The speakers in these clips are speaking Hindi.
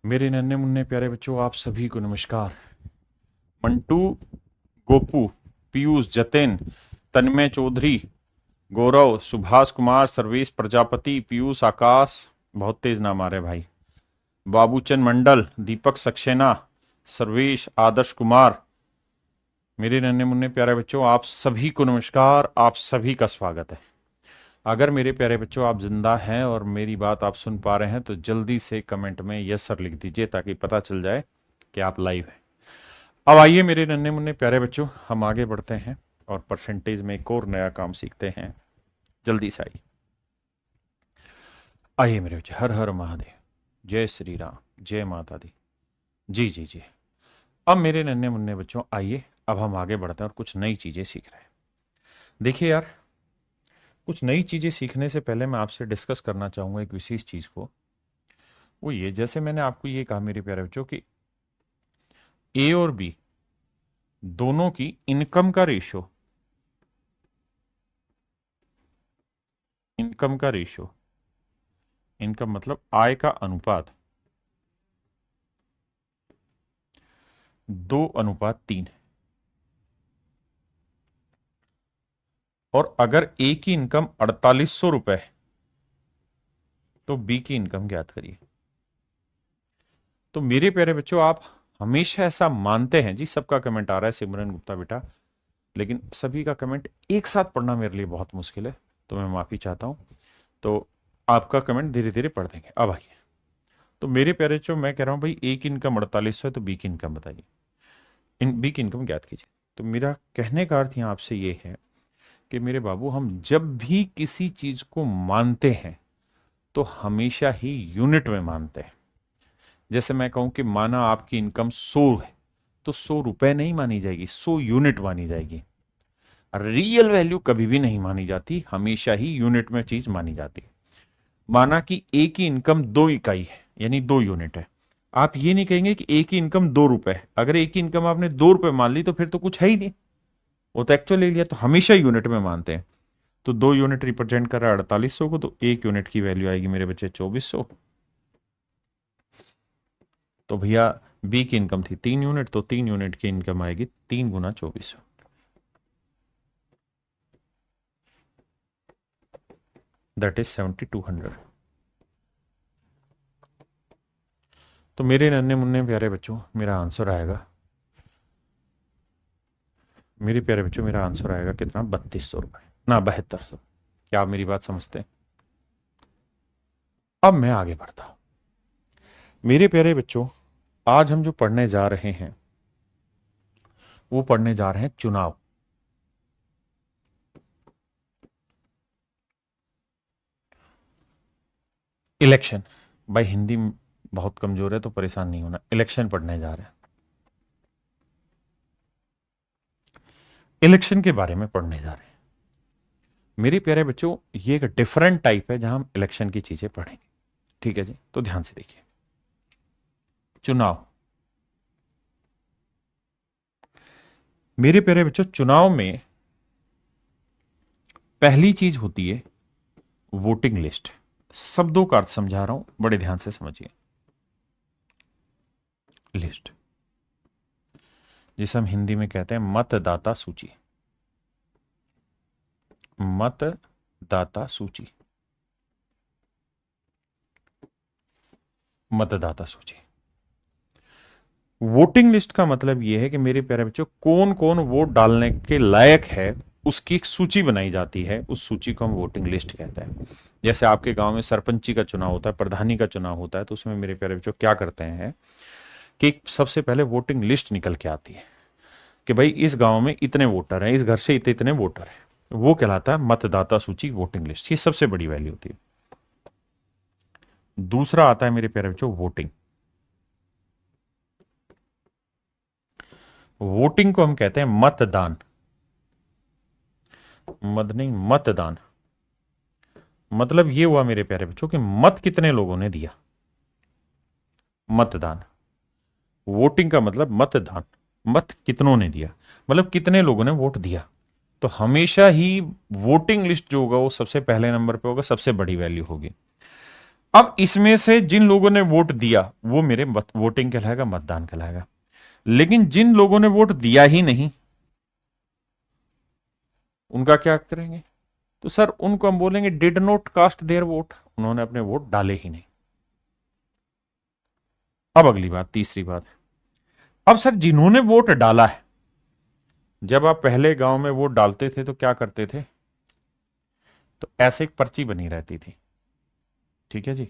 मेरे नन्हे मुन्ने प्यारे बच्चों, आप सभी को नमस्कार। मंटू, गोपू, पीयूष, जतिन, तन्मय चौधरी, गौरव, सुभाष कुमार, सर्वेश प्रजापति, पीयूष, आकाश, बहुत तेज नाम आ रहे भाई, बाबूचंद मंडल, दीपक सक्सेना, सर्वेश, आदर्श कुमार। मेरे नन्हे मुन्ने प्यारे बच्चों, आप सभी को नमस्कार, आप सभी का स्वागत है। अगर मेरे प्यारे बच्चों आप जिंदा हैं और मेरी बात आप सुन पा रहे हैं तो जल्दी से कमेंट में यस सर लिख दीजिए ताकि पता चल जाए कि आप लाइव हैं। अब आइए मेरे नन्हे मुन्ने प्यारे बच्चों, हम आगे बढ़ते हैं और परसेंटेज में एक और नया काम सीखते हैं। जल्दी से आइए। आइए मेरे बच्चे, हर हर महादेव, जय श्री राम, जय माता दी। जी जी जी। अब मेरे नन्हे मुन्ने बच्चों आइए, अब हम आगे बढ़ते हैं और कुछ नई चीजें सीख रहे हैं। देखिए यार, कुछ नई चीजें सीखने से पहले मैं आपसे डिस्कस करना चाहूंगा एक विशेष चीज को। वो ये, जैसे मैंने आपको ये कहा मेरे प्यारे बच्चों कि ए और बी दोनों की इनकम का रेशियो, इनकम का रेशियो, इनकम मतलब आय का अनुपात 2:3 है। और अगर ए की इनकम 4800 रुपए है तो बी की इनकम ज्ञात करिए। तो मेरे प्यारे बच्चों, आप हमेशा ऐसा मानते हैं जी, सबका कमेंट आ रहा है सिमरन गुप्ता बेटा, लेकिन सभी का कमेंट एक साथ पढ़ना मेरे लिए बहुत मुश्किल है, तो मैं माफी चाहता हूं। तो आपका कमेंट धीरे धीरे पढ़ देंगे। अब आइए, तो मेरे प्यारे बच्चों मैं कह रहा हूं भाई, ए की इनकम 4800 है तो बी की इनकम बताइए, बी की इनकम ज्ञात कीजिए। तो मेरा कहने का अर्थ यहां आपसे ये है कि मेरे बाबू, हम जब भी किसी चीज को मानते हैं तो हमेशा ही यूनिट में मानते हैं। जैसे मैं कहूं कि माना आपकी इनकम 100 है तो 100 रुपए नहीं मानी जाएगी, 100 यूनिट मानी जाएगी। रियल वैल्यू कभी भी नहीं मानी जाती, हमेशा ही यूनिट में चीज मानी जाती है। माना कि ए की इनकम 2 इकाई है, यानी 2 यूनिट है। आप ये नहीं कहेंगे कि ए की इनकम 2 रुपए है। अगर ए की इनकम आपने 2 रुपए मान ली तो फिर तो कुछ है ही नहीं, वो तो एक्चुअल ले लिया। तो हमेशा यूनिट में मानते हैं। तो 2 यूनिट रिप्रेजेंट कर रहा है 4800 को, तो 1 यूनिट की वैल्यू आएगी मेरे बच्चे 2400। तो भैया बी की इनकम थी 3 यूनिट, तो 3 यूनिट की इनकम आएगी 3 गुना 2400, दैट इज 7200। तो मेरे नन्हे मुन्ने प्यारे बच्चों, मेरा आंसर आएगा, मेरे प्यारे बच्चों मेरा आंसर आएगा कितना, 3200 रुपए, ना 7200। क्या आप मेरी बात समझते हैं? अब मैं आगे बढ़ता हूं। मेरे प्यारे बच्चों, आज हम जो पढ़ने जा रहे हैं वो पढ़ने जा रहे हैं चुनाव। इलेक्शन। भाई हिंदी बहुत कमजोर है तो परेशान नहीं होना, इलेक्शन पढ़ने जा रहे हैं। इलेक्शन के बारे में पढ़ने जा रहे हैं मेरे प्यारे बच्चों। ये एक डिफरेंट टाइप है जहां हम इलेक्शन की चीजें पढ़ेंगे। ठीक है जी, तो ध्यान से देखिए। चुनाव, मेरे प्यारे बच्चों, चुनाव में पहली चीज होती है वोटिंग लिस्ट। शब्दों का अर्थ समझा रहा हूं, बड़े ध्यान से समझिए। लिस्ट, जिसे हम हिंदी में कहते हैं मतदाता सूची। मतदाता सूची, मतदाता सूची। वोटिंग लिस्ट का मतलब यह है कि मेरे प्यारे बच्चों, कौन कौन वोट डालने के लायक है उसकी एक सूची बनाई जाती है, उस सूची को हम वोटिंग लिस्ट कहते हैं। जैसे आपके गांव में सरपंची का चुनाव होता है, प्रधानी का चुनाव होता है, तो उसमें मेरे प्यारे बच्चों क्या करते हैं कि सबसे पहले वोटिंग लिस्ट निकल के आती है कि भाई इस गांव में इतने वोटर हैं, इस घर से इतने इतने वोटर हैं। वो कहलाता है मतदाता सूची, वोटिंग लिस्ट। ये सबसे बड़ी वैल्यू होती है। दूसरा आता है मेरे प्यारे बच्चों वोटिंग। वोटिंग को हम कहते हैं मतदान। मत नहीं, मतदान। मतलब ये हुआ मेरे प्यारे बच्चों कि मत कितने लोगों ने दिया, मतदान। वोटिंग का मतलब मतदान, मत कितनों ने दिया, मतलब कितने लोगों ने वोट दिया। तो हमेशा ही वोटिंग लिस्ट जो होगा वो सबसे पहले नंबर पे होगा, सबसे बड़ी वैल्यू होगी। अब इसमें से जिन लोगों ने वोट दिया वो मेरे वोटिंग कहलाएगा, मतदान कहलाएगा। लेकिन जिन लोगों ने वोट दिया ही नहीं, उनका क्या करेंगे? तो सर उनको हम बोलेंगे did not cast their vote, उन्होंने अपने वोट डाले ही नहीं। अब अगली बात, तीसरी बात, अब सर जिन्होंने वोट डाला है, जब आप पहले गांव में वोट डालते थे तो क्या करते थे? तो ऐसे एक पर्ची बनी रहती थी, ठीक है जी।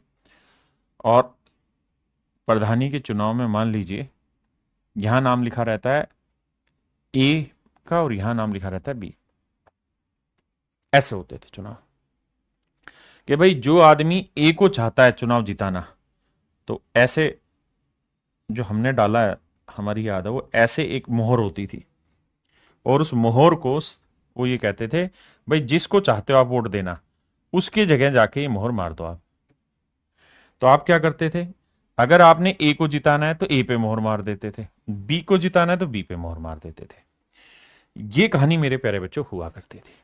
और प्रधानी के चुनाव में मान लीजिए यहां नाम लिखा रहता है ए का और यहां नाम लिखा रहता है बी। ऐसे होते थे चुनाव कि भाई जो आदमी ए को चाहता है चुनाव जिताना, तो ऐसे जो हमने डाला है, हमारी याद है वो ऐसे एक मोहर होती थी, और उस मोहर को वो ये कहते थे भाई जिसको चाहते हो आप वोट देना, उसकी जगह जाके ये मोहर मार दो आप। तो आप क्या करते थे? अगर आपने ए को जिताना है तो ए पे मोहर मार देते थे, बी को जिताना है तो बी पे मोहर मार देते थे। ये कहानी मेरे प्यारे बच्चों हुआ करती थी।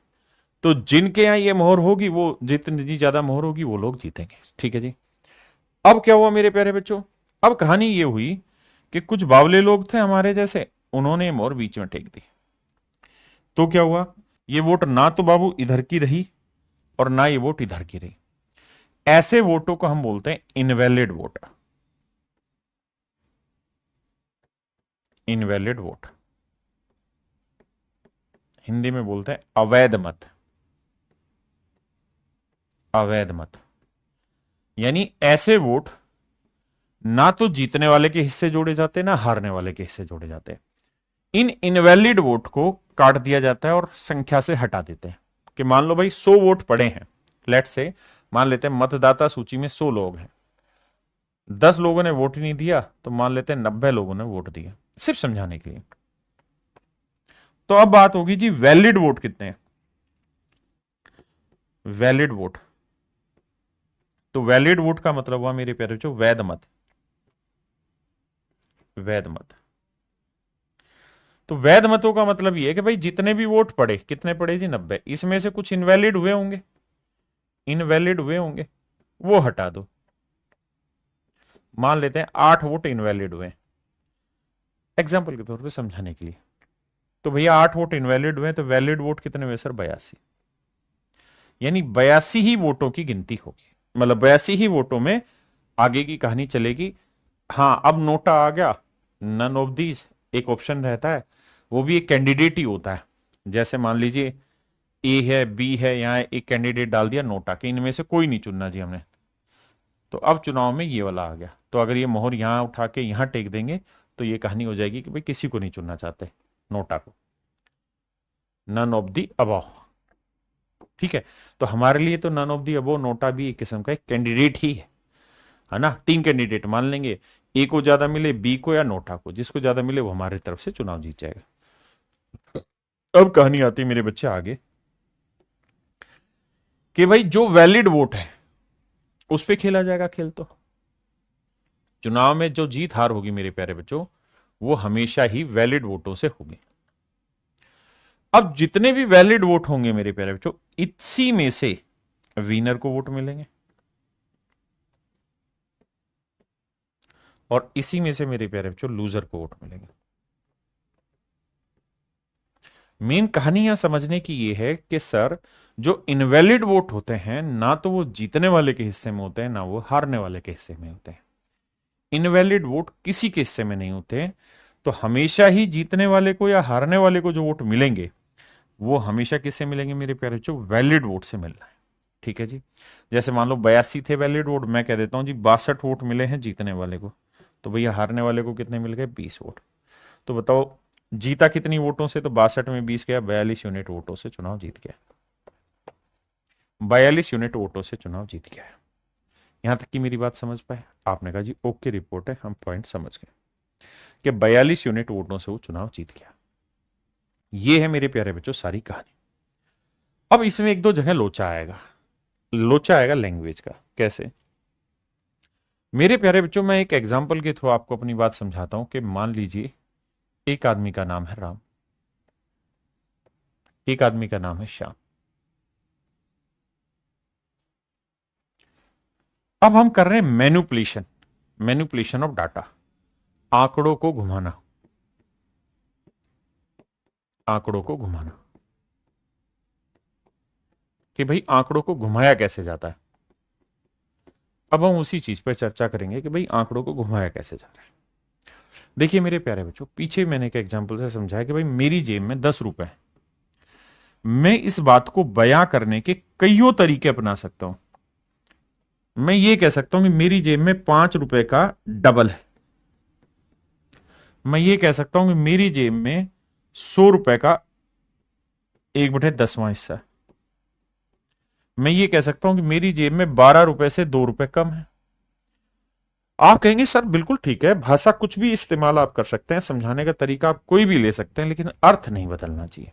तो जिनके यहां ये मोहर होगी, वो जितनी ज्यादा मोहर होगी वो लोग जीतेंगे, ठीक है जी। अब क्या हुआ मेरे प्यारे बच्चों? अब कहानी ये हुई कि कुछ बावले लोग थे हमारे जैसे, उन्होंने मोहर बीच में टेक दी। तो क्या हुआ? ये वोट ना तो बाबू इधर की रही और ना ये वोट इधर की रही। ऐसे वोटों को हम बोलते हैं invalid vote. Invalid vote Hindi में बोलते हैं अवैध मत। अवैध मत यानी ऐसे वोट ना तो जीतने वाले के हिस्से जोड़े जाते ना हारने वाले के हिस्से जोड़े जाते। इन इनवैलिड वोट को काट दिया जाता है और संख्या से हटा देते हैं। कि मान लो भाई 100 वोट पड़े हैं, लेट से मान लेते हैं मतदाता सूची में 100 लोग हैं, 10 लोगों ने वोट ही नहीं दिया, तो मान लेते हैं 90 लोगों ने वोट दिया, सिर्फ समझाने के लिए। तो अब बात होगी जी वैलिड वोट कितने हैं? वैलिड वोट, तो वैलिड वोट का मतलब हुआ मेरे प्यारे बच्चों वैध मत। वैध मत, तो वैध मतों का मतलब ये है कि भाई जितने भी वोट पड़े, कितने पड़े जी? 90। इसमें से कुछ इनवैलिड हुए होंगे, इनवैलिड हुए होंगे, वो हटा दो। मान लेते हैं 8 वोट इनवैलिड हुए, एग्जाम्पल के तौर पे समझाने के लिए। तो भैया 8 वोट इनवैलिड हुए, तो वैलिड वोट कितने हुए सर? 82। यानी 82 ही वोटों की गिनती होगी, मतलब 82 ही वोटों में आगे की कहानी चलेगी। हाँ, अब नोटा आ गया, नन ऑफ दीज एक ऑप्शन रहता है, वो भी एक कैंडिडेट ही होता है। जैसे मान लीजिए ए है, बी है, यहां एक कैंडिडेट डाल दिया नोटा कि इनमें से कोई नहीं चुनना जी हमने। तो अब चुनाव में ये वाला आ गया, तो अगर ये मोहर यहां उठा के यहां टेक देंगे तो ये कहानी हो जाएगी कि भाई किसी को नहीं चुनना चाहते नोटा को, नन ऑफ दी अबव। ठीक है, तो हमारे लिए तो none of the above NOTA भी एक किस्म का एक कैंडिडेट ही है ना। 3 कैंडिडेट मान लेंगे, ए को ज्यादा मिले, बी को या नोटा को, जिसको ज्यादा मिले वो हमारी तरफ से चुनाव जीत जाएगा। अब कहानी आती है मेरे बच्चे आगे कि भाई जो वैलिड वोट है उस पे खेला जाएगा खेल। तो चुनाव में जो जीत हार होगी मेरे प्यारे बच्चों, वो हमेशा ही वैलिड वोटों से होगी। अब जितने भी वैलिड वोट होंगे मेरे प्यारे बच्चों, इसी में से विनर को वोट मिलेंगे, और इसी में से मेरे प्यारे बच्चों लूजर को वोट मिलेंगे। मेन कहानी यहां समझने की ये है कि सर जो इनवैलिड वोट होते हैं, ना तो वो जीतने वाले के हिस्से में होते हैं ना वो हारने वाले के हिस्से में होते हैं। इनवैलिड वोट किसी के हिस्से में नहीं होते। तो हमेशा ही जीतने वाले को या हारने वाले को जो वोट मिलेंगे, वो हमेशा किससे मिलेंगे मेरे प्यारे बच्चों? वैलिड वोट से मिलना है, ठीक है जी। जैसे मान लो 82 थे वैलिड वोट, मैं कह देता हूं जी 62 वोट मिले हैं जीतने वाले को, तो भैया हारने वाले को कितने मिल गए? 20 वोट। तो बताओ जीता कितनी वोटों से? तो 62 में 20 गया, 42 यूनिट वोटों से चुनाव जीत गया। 42 यूनिट वोटों से चुनाव जीत गया है। यहां तक की मेरी बात समझ पाए? आपने कहा जी ओके रिपोर्ट है, हम पॉइंट समझ गए कि 42 यूनिट वोटों से वो चुनाव जीत गया। ये है मेरे प्यारे बच्चों सारी कहानी। अब इसमें एक दो जगह लोचा आएगा। लोचा आएगा लैंग्वेज का। कैसे? मेरे प्यारे बच्चों, मैं एक एग्जाम्पल के थ्रू आपको अपनी बात समझाता हूं कि मान लीजिए एक आदमी का नाम है राम, एक आदमी का नाम है श्याम। अब हम कर रहे हैं मैनिपुलेशन, मैनिपुलेशन ऑफ डाटा, आंकड़ों को घुमाना, आंकड़ों को घुमाना, कि भाई आंकड़ों को घुमाया कैसे जाता है। अब हम उसी चीज पर चर्चा करेंगे कि भाई आंकड़ों को घुमाया कैसे जा रहा है। देखिए मेरे प्यारे बच्चों, पीछे मैंने एक एग्जांपल से समझाया कि भाई मेरी जेब में 10 रुपए है। मैं इस बात को बयां करने के कईयों तरीके अपना सकता हूं। मैं ये कह सकता हूं कि मेरी जेब में 5 रुपए का डबल है। मैं ये कह सकता हूं कि मेरी जेब में 100 रुपए का 1/10वां हिस्सा है। मैं ये कह सकता हूं कि मेरी जेब में 12 रुपए से 2 रुपए कम है। आप कहेंगे सर बिल्कुल ठीक है, भाषा कुछ भी इस्तेमाल आप कर सकते हैं, समझाने का तरीका आप कोई भी ले सकते हैं, लेकिन अर्थ नहीं बदलना चाहिए।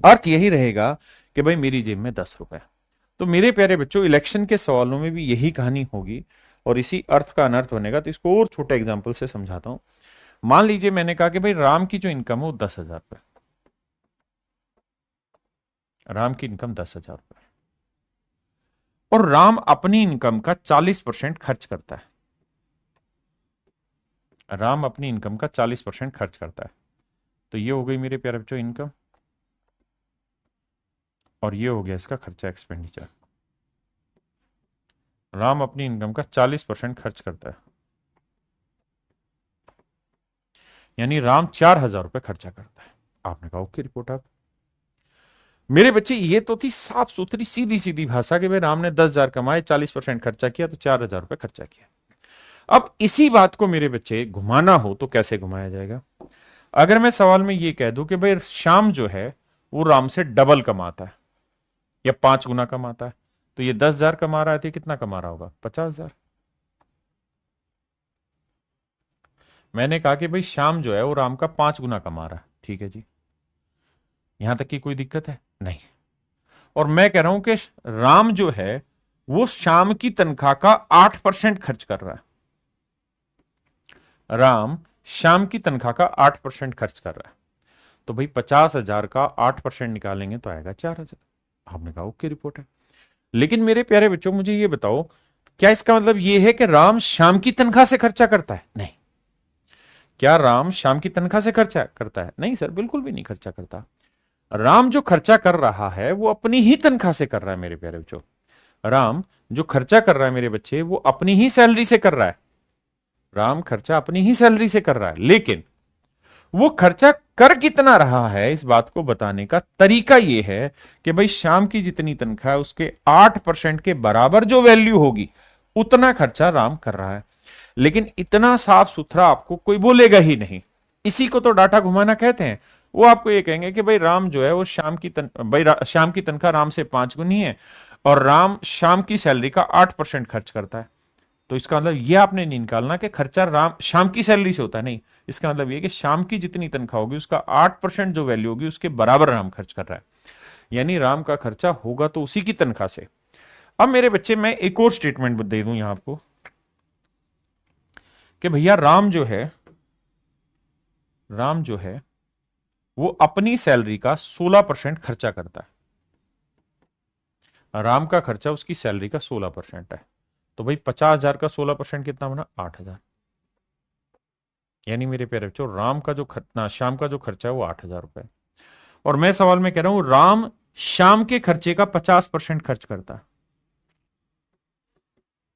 अर्थ यही रहेगा कि भाई मेरी जेब में 10 रुपए। तो मेरे प्यारे बच्चों, इलेक्शन के सवालों में भी यही कहानी होगी और इसी अर्थ का अनर्थ बनेगा। तो इसको और छोटे एग्जाम्पल से समझाता हूं। मान लीजिए मैंने कहा कि भाई राम की जो इनकम है वो 10,000 रुपए, राम की इनकम 10,000 रुपए, और राम अपनी इनकम का 40% खर्च करता है। राम अपनी इनकम का 40% खर्च करता है। तो ये हो गई मेरे प्यारे बच्चों इनकम, और ये हो गया इसका खर्चा, एक्सपेंडिचर। राम अपनी इनकम का 40% खर्च करता है, यानी राम 4,000 रुपए खर्चा करता है। आपने कहा ओके, रिपोर्ट आप। मेरे बच्चे ये तो थी साफ सुथरी सीधी सीधी भाषा कि भाई राम ने 10,000 कमाए, 40% खर्चा किया, तो 4,000 रुपए खर्चा किया। अब इसी बात को मेरे बच्चे घुमाना हो तो कैसे घुमाया जाएगा। अगर मैं सवाल में ये कह दूं कि भाई श्याम जो है वो राम से डबल कमाता है या 5 गुना कमाता है, तो ये 10,000 कमा रहा है तो कितना कमा रहा होगा, 50,000। मैंने कहा कि भाई श्याम जो है वो राम का 5 गुना कमा रहा है, ठीक है जी, यहां तक की कोई दिक्कत है नहीं। और मैं कह रहा हूं कि राम जो है वो श्याम की तनख्वाह का 8% खर्च कर रहा है। राम श्याम की तनख्वाह का 8% खर्च कर रहा है, तो भाई 50,000 का 8% निकालेंगे तो आएगा 4,000। आपने कहा ओके, रिपोर्ट है। लेकिन मेरे प्यारे बच्चों मुझे ये बताओ, क्या इसका मतलब ये है कि राम श्याम की तनख्वाह से खर्चा करता है? नहीं। क्या राम श्याम की तनख्वाह से खर्चा करता है? नहीं सर, बिल्कुल भी नहीं खर्चा करता। राम जो खर्चा कर रहा है वो अपनी ही तनख्वाह से कर रहा है मेरे प्यारे बच्चों। राम जो खर्चा कर रहा है मेरे बच्चे, वो अपनी ही सैलरी से कर रहा है। राम खर्चा अपनी ही सैलरी से कर रहा है, लेकिन वो खर्चा कर कितना रहा है इस बात को बताने का तरीका यह है कि भाई श्याम की जितनी तनख्वाह है उसके 8% के बराबर जो वैल्यू होगी उतना खर्चा राम कर रहा है। लेकिन इतना साफ सुथरा आपको कोई बोलेगा ही नहीं। इसी को तो डाटा घुमाना कहते हैं। वो आपको ये कहेंगे कि भाई राम जो है वो श्याम की तनख्वाह राम से 5 गुनी है और राम श्याम की सैलरी का 8% खर्च करता है। तो इसका मतलब ये आपने नहीं निकालना कि खर्चा राम श्याम की सैलरी से होता है, नहीं। इसका मतलब ये कि श्याम की जितनी तनख्वाह होगी उसका 8% जो वैल्यू होगी उसके बराबर राम खर्च कर रहा है, यानी राम का खर्चा होगा तो उसी की तनख्वाह से। अब मेरे बच्चे मैं एक और स्टेटमेंट दे दूं यहां आपको कि भैया राम जो है वो अपनी सैलरी का 16% खर्चा करता है। राम का खर्चा उसकी सैलरी का 16% है, तो भाई 50,000 का 16% कितना बना, 8,000। यानी मेरे प्यारे बच्चों राम का जो खर्चा, श्याम का जो खर्चा है वो 8,000 रुपए। और मैं सवाल में कह रहा हूं राम श्याम के खर्चे का 50% खर्च करता है।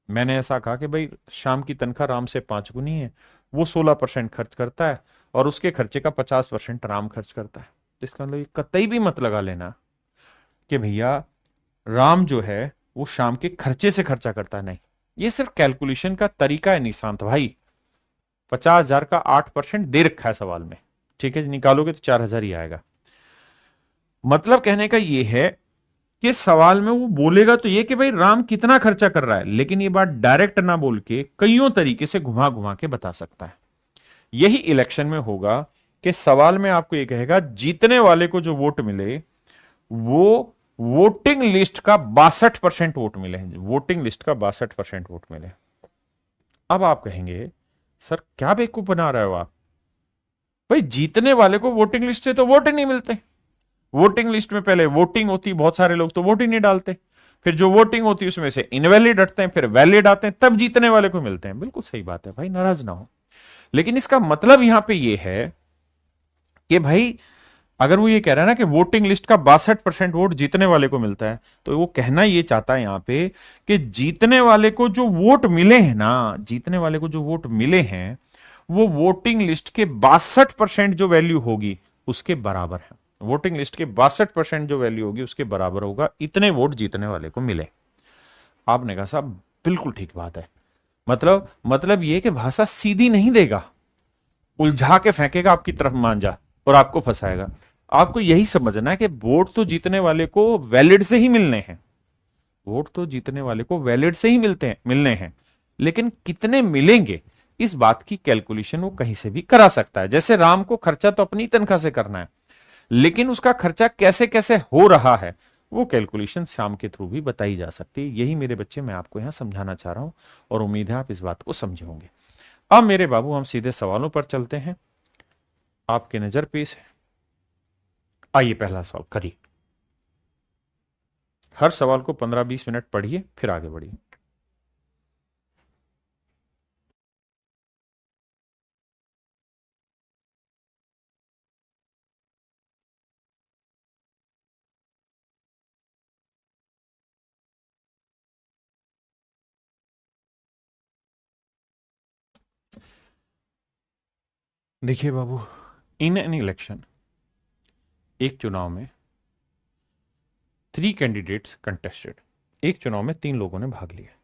मैंने ऐसा कहा कि भाई श्याम की तनख्वाह राम से 5 गुनी है, वो 16% खर्च करता है और उसके खर्चे का 50% राम खर्च करता है। तो इसका मतलब कतई भी मत लगा लेना कि भैया राम जो है वो श्याम के खर्चे से खर्चा करता है, नहीं। ये सिर्फ कैलकुलेशन का तरीका है निशांत भाई। 50,000 का 8% दे रखा है सवाल में, ठीक है, निकालोगे तो 4,000 ही आएगा। मतलब कहने का ये है कि सवाल में वो बोलेगा तो ये कि भाई राम कितना खर्चा कर रहा है, लेकिन ये बात डायरेक्ट ना बोल के कईयों तरीके से घुमा घुमा के बता सकता है। यही इलेक्शन में होगा कि सवाल में आपको ये कहेगा जीतने वाले को जो वोट मिले वो वोटिंग लिस्ट का 62% वोट मिले, वोटिंग लिस्ट का 62% वोट मिले। अब आप कहेंगे सर क्या बेवकूफ बना रहे हो आप, भाई जीतने वाले को वोटिंग लिस्ट से तो वोट ही नहीं मिलते। वोटिंग लिस्ट में पहले वोटिंग होती, बहुत सारे लोग तो वोट ही नहीं डालते। फिर जो वोटिंग होती है उसमें से इनवैलिड हटते हैं, फिर वैलिड आते हैं, तब जीतने वाले को मिलते हैं। बिल्कुल सही बात है भाई, नाराज ना हो। लेकिन इसका मतलब यहां पे ये है कि भाई अगर वो ये कह रहा है ना कि वोटिंग लिस्ट का 62% वोट जीतने वाले को मिलता है, तो वो कहना ये चाहता है यहां पे कि जीतने वाले को जो वोट मिले हैं ना, जीतने वाले को जो वोट मिले हैं वो वोटिंग लिस्ट के 62% जो वैल्यू होगी उसके बराबर है। वोटिंग लिस्ट के 62% जो वैल्यू होगी उसके बराबर होगा, इतने वोट जीतने वाले को मिले। आपने कहा साहब बिल्कुल ठीक बात है। मतलब ये कि भाषा सीधी नहीं देगा, उलझा के फेंकेगा आपकी तरफ मांझा और आपको फंसाएगा। आपको यही समझना है कि वोट तो जीतने वाले को वैलिड से ही मिलने हैं, वोट तो जीतने वाले को वैलिड से ही मिलने हैं, लेकिन कितने मिलेंगे इस बात की कैलकुलेशन वो कहीं से भी करा सकता है। जैसे राम को खर्चा तो अपनी तनख्वाह से करना है, लेकिन उसका खर्चा कैसे कैसे हो रहा है वो कैलकुलेशन शाम के थ्रू भी बताई जा सकती है। यही मेरे बच्चे मैं आपको यहां समझाना चाह रहा हूं और उम्मीद है आप इस बात को समझे होंगे। अब मेरे बाबू हम सीधे सवालों पर चलते हैं, आपके नजर पेश है। आइए पहला सवाल करिए। हर सवाल को 15-20 मिनट पढ़िए फिर आगे बढ़िए। देखिए बाबू, इन एन इलेक्शन, एक चुनाव में 3 कैंडिडेट्स कंटेस्टेड, एक चुनाव में 3 लोगों ने भाग लिया,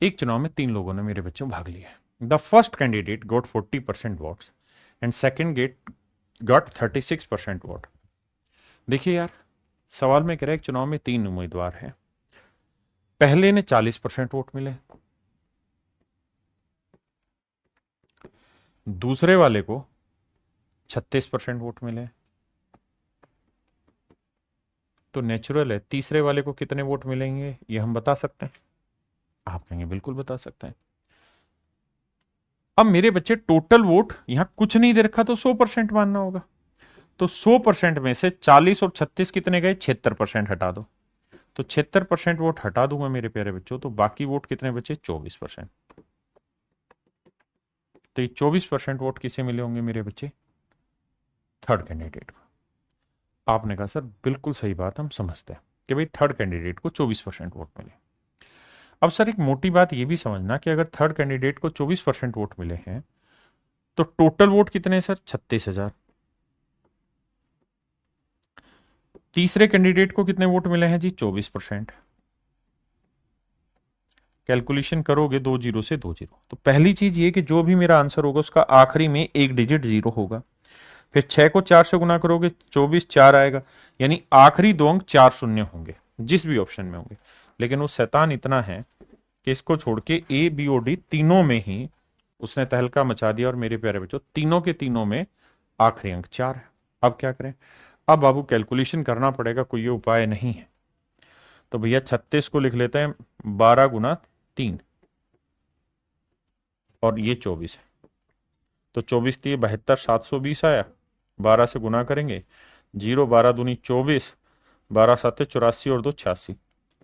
एक चुनाव में 3 लोगों ने मेरे बच्चों भाग लिया। The first candidate got 40% votes and second get got 36% vote. देखिए यार, सवाल में कह रहा है एक चुनाव में 3 उम्मीदवार हैं, पहले ने 40% वोट मिले, दूसरे वाले को 36% वोट मिले, तो नेचुरल है तीसरे वाले को कितने वोट मिलेंगे ये हम बता सकते हैं? आप कहेंगे बिल्कुल बता सकते हैं। अब मेरे बच्चे टोटल वोट यहां कुछ नहीं दे रखा तो 100% मानना होगा, तो 100% में से 40 और 36 कितने गए? 76% हटा दो, तो 76% वोट हटा दूंगा मेरे प्यारे बच्चों, तो बाकी वोट कितने बचे? 24%। तो ये 24% वोट किसे मिले होंगे मेरे बच्चे? थर्ड कैंडिडेट को। आपने कहा सर बिल्कुल सही बात, हम समझते हैं कि भाई थर्ड कैंडिडेट को 24% वोट मिले। अब सर एक मोटी बात यह भी समझना कि अगर थर्ड कैंडिडेट को 24% वोट मिले हैं तो टोटल वोट कितने हैं सर? 36,000। तीसरे कैंडिडेट को कितने वोट मिले हैं जी? 24%। कैलकुलेशन करोगे 2 जीरो से 2 जीरो, तो पहली चीज ये कि जो भी मेरा आंसर होगा उसका आखिरी में एक डिजिट जीरो होगा। फिर 6 को 4 से गुना करोगे 24 4 आएगा, यानी आखिरी 2 अंक 4 शून्य होंगे जिस भी ऑप्शन में होंगे। लेकिन वो शैतान इतना है कि इसको छोड़ के ए बी और डी तीनों में ही उसने तहलका मचा दिया, और मेरे प्यारे बच्चों तीनों के तीनों में आखिरी अंक 4 है। अब क्या करें? अब बाबू कैलकुलेशन करना पड़ेगा, कोई ये उपाय नहीं है। तो भैया 36 को लिख लेते हैं 12 गुना 3, और ये 24 है, तो 24 3 72 720 आया। 12 से गुना करेंगे, 0 12 दूनी 24, 12 7 84 और 2 86,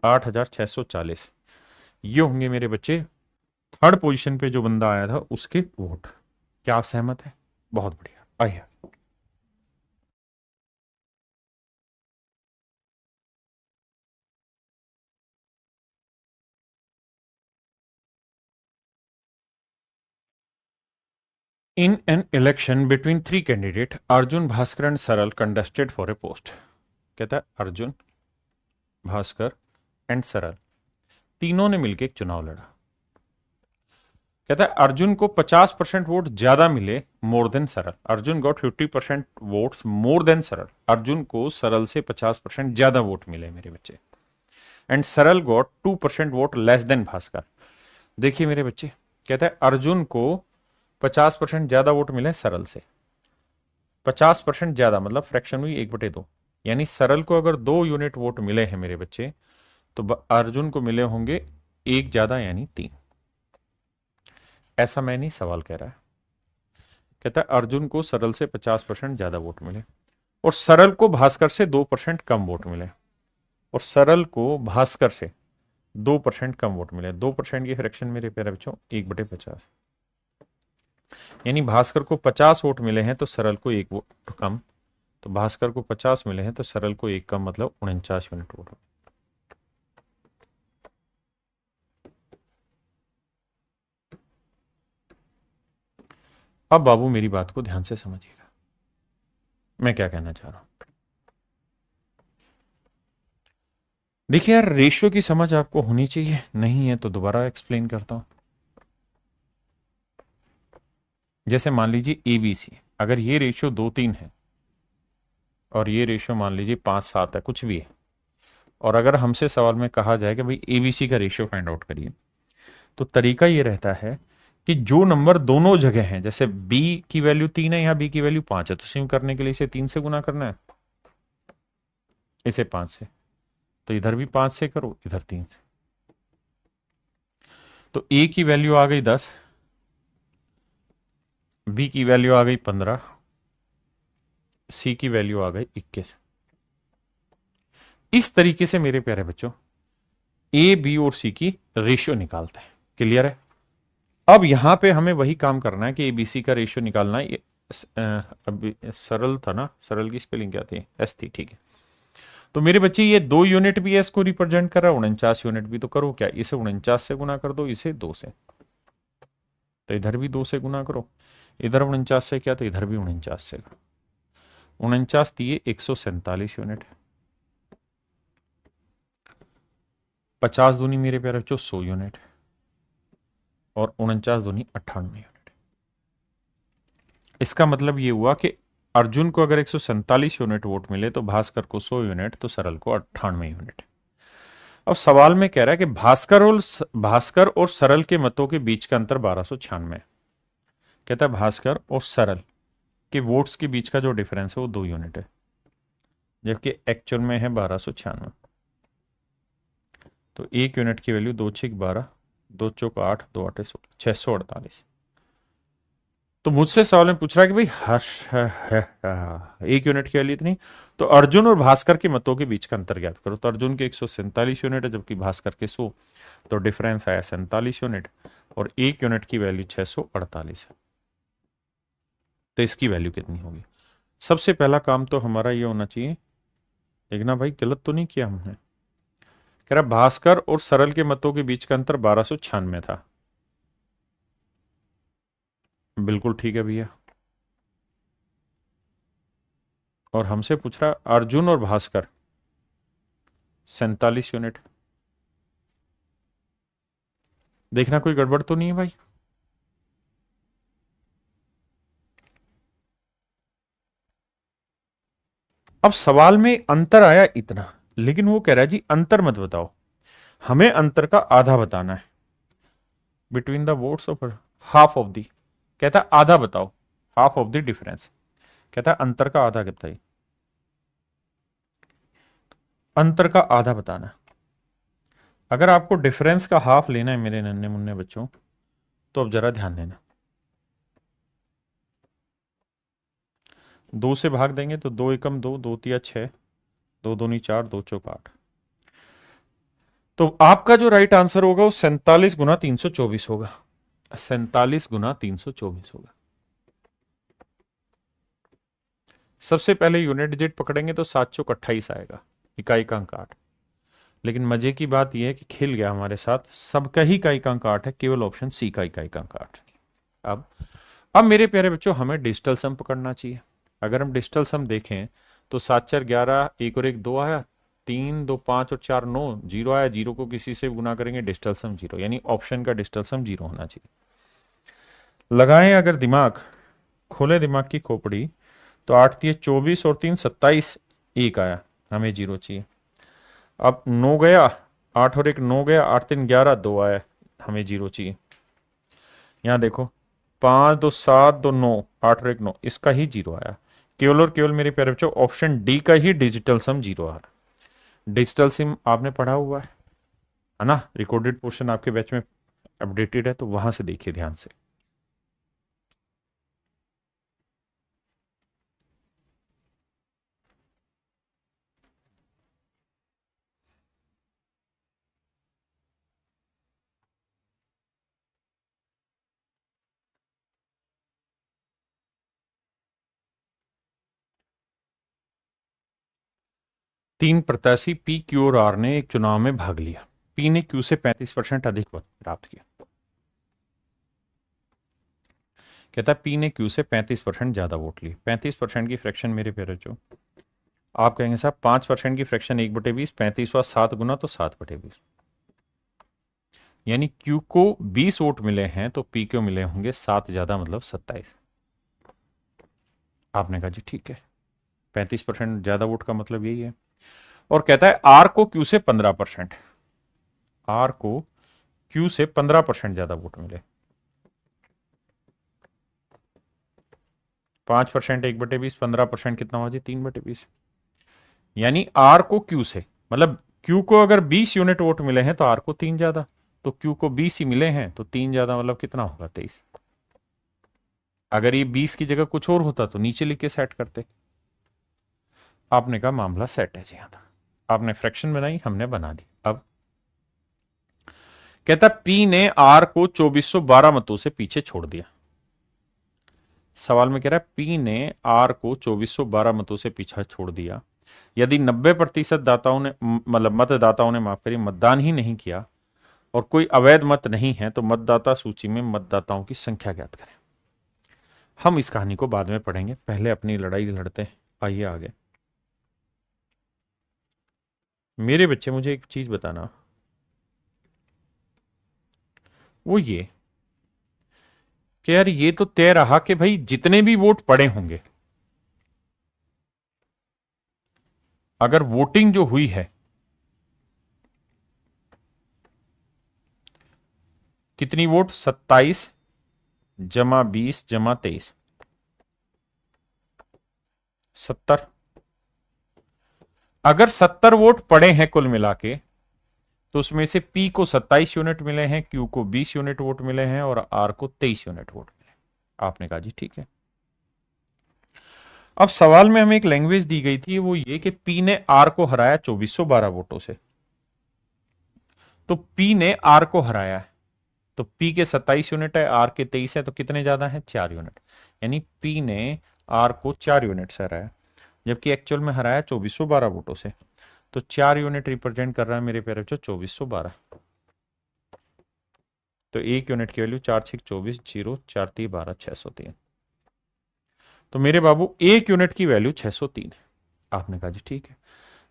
8,640। ये होंगे मेरे बच्चे थर्ड पोजीशन पे जो बंदा आया था उसके वोट। क्या आप सहमत हैं? बहुत बढ़िया, आइए। इन an election between 3 candidate Arjun Bhaskar and सरल कंटेस्टेड फॉर ए पोस्ट। कहता है अर्जुन, भास्कर एंड सरल तीनों ने मिलकर एक चुनाव लड़ा। कहता है अर्जुन को 50% वोट ज्यादा मिले मोर देन सरल। Arjun got 50% votes more than सरल। अर्जुन को सरल से 50% ज्यादा वोट मिले मेरे बच्चे। एंड सरल got 2% vote less than Bhaskar. देखिए मेरे बच्चे, कहता है अर्जुन को 50% ज्यादा वोट मिले सरल से। 50% ज्यादा मतलब फ्रैक्शन हुई 1/2, यानी सरल को अगर 2 यूनिट वोट मिले हैं मेरे बच्चे, तो अर्जुन को मिले होंगे एक ज्यादा यानी 3। ऐसा मैं नहीं, सवाल कह रहा है। कहता है अर्जुन को सरल से 50% ज्यादा वोट मिले और सरल को भास्कर से 2% कम वोट मिले, और सरल को भास्कर से 2% कम वोट मिले। 2% की फ्रैक्शन मेरे प्यारे बच्चों 1/50, यानी भास्कर को 50 वोट मिले हैं तो सरल को 1 वोट कम। तो भास्कर को 50 मिले हैं तो सरल को 1 कम, मतलब 49 यूनिट वोट। अब बाबू मेरी बात को ध्यान से समझिएगा, मैं क्या कहना चाह रहा हूं। देखिए यार, रेशियो की समझ आपको होनी चाहिए, नहीं है तो दोबारा एक्सप्लेन करता हूं। जैसे मान लीजिए ABC, अगर ये रेशियो 2-3 है और ये रेशियो मान लीजिए 5-7 है, कुछ भी है, और अगर हमसे सवाल में कहा जाए कि भाई ABC का रेशियो फाइंड आउट करिए, तो तरीका ये रहता है कि जो नंबर दोनों जगह हैं, जैसे B की वैल्यू 3 है, यहाँ B की वैल्यू 5 है, तो सिम करने के लिए इसे 3 से गुना करना है, इसे 5 से, तो इधर भी 5 से करो, इधर 3 से। तो A की वैल्यू आ गई 10, B की वैल्यू आ गई 15, C की वैल्यू आ गई 21। इस तरीके से मेरे प्यारे बच्चों A, B और C की रेशियो निकालते हैं। क्लियर है? अब यहां पे हमें वही काम करना है कि ABC का रेशियो निकालना है। अभी सरल था ना, सरल की स्पेलिंग क्या थी? S थी, ठीक है। तो मेरे बच्चे ये 2 यूनिट भी S को रिप्रेजेंट कर रहा है, 49 यूनिट भी, तो करो क्या, इसे 49 से गुना कर दो, इसे 2 से, तो इधर भी 2 से गुना करो, इधर 49 से क्या, तो इधर भी 49 से करो। 49 दिए 147 यूनिट, 50 दूनी मेरे प्यारे बच्चों 100 यूनिट, और 49 दूनी 98 यूनिट। इसका मतलब ये हुआ कि अर्जुन को अगर 147 यूनिट वोट मिले तो भास्कर को 100 यूनिट, तो सरल को 98 यूनिट। अब सवाल में कह रहा है कि भास्कर और सरल के मतों के बीच का अंतर 1296। कहता है भास्कर और सरल के वोट्स के बीच का जो डिफरेंस है वो 2 यूनिट है, जबकि एक्चुअल में है 1296। तो 1 यूनिट की वैल्यू 2×6=12, 2×4=8, 2×8=16, 648। तो मुझसे सवाल में पूछ रहा है कि भाई हर्ष 1 यूनिट की वैल्यू इतनी, तो अर्जुन और भास्कर के मतों के बीच का अंतर ज्ञात करो। तो अर्जुन के 147 यूनिट है, जबकि भास्कर के 100, तो डिफरेंस आया 47 यूनिट, और 1 यूनिट की वैल्यू 648 है। तो इसकी वैल्यू कितनी होगी? सबसे पहला काम तो हमारा ये होना चाहिए, देखना भाई गलत तो नहीं किया हमने। कह रहा भास्कर और सरल के मतों के बीच का अंतर 1296 था। बिल्कुल ठीक है भैया। और हमसे पूछ रहा अर्जुन और भास्कर 47 यूनिट। देखना कोई गड़बड़ तो नहीं है भाई। अब सवाल में अंतर आया इतना, लेकिन वो कह रहा है जी अंतर मत बताओ, हमें अंतर का आधा बताना है, between the votes of half of the. कहता है आधा बताओ, हाफ ऑफ द डिफरेंस। कहता है अंतर का आधा बताइए, अंतर का आधा बताना है। अगर आपको डिफरेंस का हाफ लेना है मेरे नन्हे मुन्ने बच्चों, तो अब जरा ध्यान देना। 2 से भाग देंगे तो 2 एकम 2, 2 तिया 6, 2 दूनी 4, 2 चौक 8। तो आपका जो राइट आंसर होगा वो 47 × 324 होगा। 47 × 324 होगा। सबसे पहले यूनिट डिजिट पकड़ेंगे तो 7 चौक 28 आएगा, इकाई का अंक 8। लेकिन मजे की बात यह है कि खिल गया हमारे साथ, सबका ही इकाई का अंक 8 है, केवल ऑप्शन सी का इकाई का अंक 8। अब अब मेरे प्यारे बच्चों हमें डिजिटल सम पकड़ना चाहिए। अगर हम डिजिटल सम देखें तो 7×4=11, 1 और 1 2 आया, 3 2 5 और 4 9, 0 आया, 0 को किसी से गुना करेंगे, डिजिटल सम 0, यानी ऑप्शन का डिजिटल सम 0 होना चाहिए। लगाएं अगर दिमाग, खोले दिमाग की खोपड़ी, तो 8 × 3 = 24 और 3 = 27, 1 आया, हमें 0 चाहिए। अब 9 गया, 8 और 1 9 गया, 8 3 = 11, 2 आया, हमें 0 चाहिए। यहां देखो 5 2 7 2 9, 8 और 1 9, इसका ही 0 आया। केवल और केवल मेरे प्यारे बच्चों ऑप्शन डी का ही डिजिटल सम 0 आ रहा। डिजिटल सिम आपने पढ़ा हुआ है ना, रिकॉर्डेड पोर्शन आपके बैच में अपडेटेड है, तो वहां से देखिए ध्यान से। तीन प्रत्याशी पी, क्यू और आर ने एक चुनाव में भाग लिया। पी ने क्यू से 35% अधिक मत प्राप्त किया। कहता है पी ने क्यू से 35% ज्यादा वोट लिए। 35% की फ्रैक्शन मेरे प्यारे जो आप कहेंगे साहब 5% की फ्रैक्शन 1/20, 35 वा 7 गुना तो 7/20, यानी क्यू को 20 वोट मिले हैं तो पी को मिले होंगे 7 ज्यादा, मतलब 27। आपने कहा जी ठीक है, 35% ज्यादा वोट का मतलब यही है। और कहता है आर को क्यू से 15%, आर को क्यू से 15% ज्यादा वोट मिले। 5% 1/20, 15% कितना हुआ जी 3/20, यानी आर को क्यू से, मतलब क्यू को अगर 20 यूनिट वोट मिले हैं तो आर को 3 ज्यादा, तो क्यू को 20 ही मिले हैं तो 3 ज्यादा मतलब कितना होगा 23। अगर ये 20 की जगह कुछ और होता तो नीचे लिख के सेट करते। आपने कहा मामला सेट है जी। हाँ था, आपने फ्रैक्शन बनाई, हमने बना दी। अब कहता पी ने आर को 2412 मतों से पीछे छोड़ दिया। सवाल में कह रहा है पी ने आर को 2412 मतों से पीछे छोड़ दिया। यदि 90% दाताओं ने, मतलब मतदाताओं ने, माफ करिए, मतदान ही नहीं किया और कोई अवैध मत नहीं है तो मतदाता सूची में मतदाताओं की संख्या ज्ञात करें। हम इस कहानी को बाद में पढ़ेंगे, पहले अपनी लड़ाई लड़ते हैं। आइए आगे। मेरे बच्चे मुझे एक चीज बताना, वो ये कि यार ये तो तय रहा कि भाई जितने भी वोट पड़े होंगे, अगर वोटिंग जो हुई है कितनी वोट, 27 जमा 20 जमा 23, 70। अगर 70 वोट पड़े हैं कुल मिला के, तो उसमें से पी को 27 यूनिट मिले हैं, क्यू को 20 यूनिट वोट मिले हैं और आर को 23 यूनिट वोट मिले। आपने कहा जी ठीक है। अब सवाल में हमें एक लैंग्वेज दी गई थी, वो ये कि पी ने आर को हराया 2412 वोटों से। तो पी ने आर को हराया है, तो पी के 27 यूनिट है, आर के 23 है, तो कितने ज्यादा है, 4 यूनिट। यानी पी ने आर को 4 यूनिट से हराया, जबकि एक्चुअल में हराया 2412 वोटों से। तो 4 यूनिट रिप्रेजेंट कर रहा है मेरे प्यारे बच्चों 2412। तो एक यूनिट की वैल्यू 4×6 = 24, 0 4 3 12 603। तो मेरे बाबू एक यूनिट की वैल्यू 603 है। आपने कहा जी ठीक है।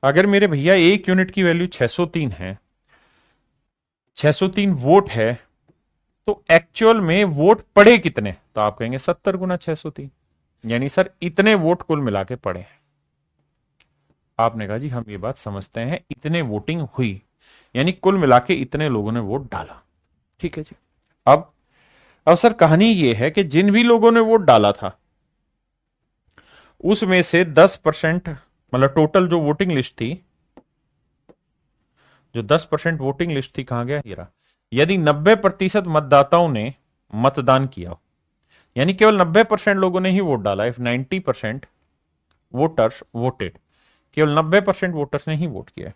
अगर मेरे भैया एक यूनिट की वैल्यू 603 है, 603 वोट है, तो एक्चुअल में वोट पड़े कितने, तो आप कहेंगे 70 × 603, यानी सर इतने वोट कुल मिला के पड़े हैं। आपने कहा जी हम ये बात समझते हैं, इतने वोटिंग हुई, यानी कुल मिला के इतने लोगों ने वोट डाला। ठीक है जी। अब सर कहानी ये है कि जिन भी लोगों ने वोट डाला था उसमें से 10%, मतलब टोटल जो वोटिंग लिस्ट थी, जो 10% वोटिंग लिस्ट थी, कहां गया ये रहा। यदि 90% मतदाताओं ने मतदान किया, यानी केवल 90% लोगों ने ही वोट डाला, इफ 90% वोटर्स वोटेड, केवल 90% वोटर्स ने ही वोट किया,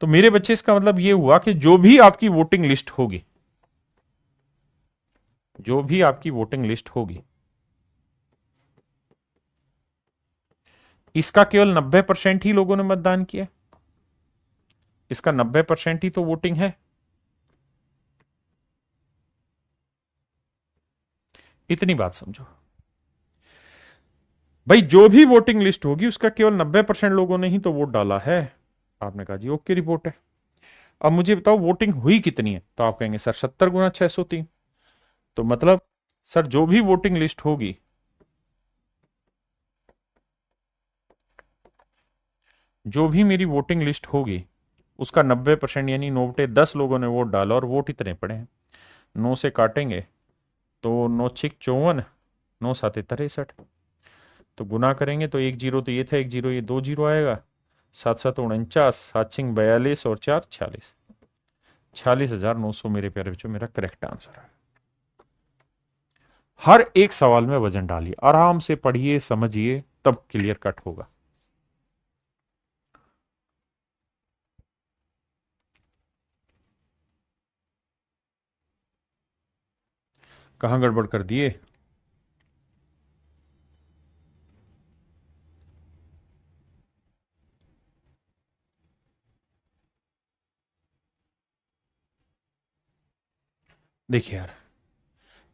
तो मेरे बच्चे इसका मतलब ये हुआ कि जो भी आपकी वोटिंग लिस्ट होगी, जो भी आपकी वोटिंग लिस्ट होगी, इसका केवल 90% ही लोगों ने मतदान किया, इसका 90% ही तो वोटिंग है। इतनी बात समझो भाई, जो भी वोटिंग लिस्ट होगी उसका केवल 90% लोगों ने ही तो वोट डाला है। आपने कहा जी ओके रिपोर्ट है। अब मुझे बताओ वोटिंग हुई कितनी है, तो आप कहेंगे सर 70 × 603। तो मतलब सर जो भी वोटिंग लिस्ट होगी, जो भी मेरी वोटिंग लिस्ट होगी, उसका 90% यानी 9/10 लोगों ने वोट डाला और वोट इतने पड़े हैं। 9 से काटेंगे तो 9×6 = 54, 9×7 = 63, तो गुना करेंगे तो एक जीरो तो ये था, एक जीरो ये, 2 जीरो आएगा, 7×7 = 49, 7×6 = 42 और 4 = 46, 46,900 मेरे प्यारे बच्चों मेरा करेक्ट आंसर है। हर एक सवाल में वजन डालिए, आराम से पढ़िए, समझिए, तब क्लियर कट होगा। कहां गड़बड़ कर दिए। देखिए यार,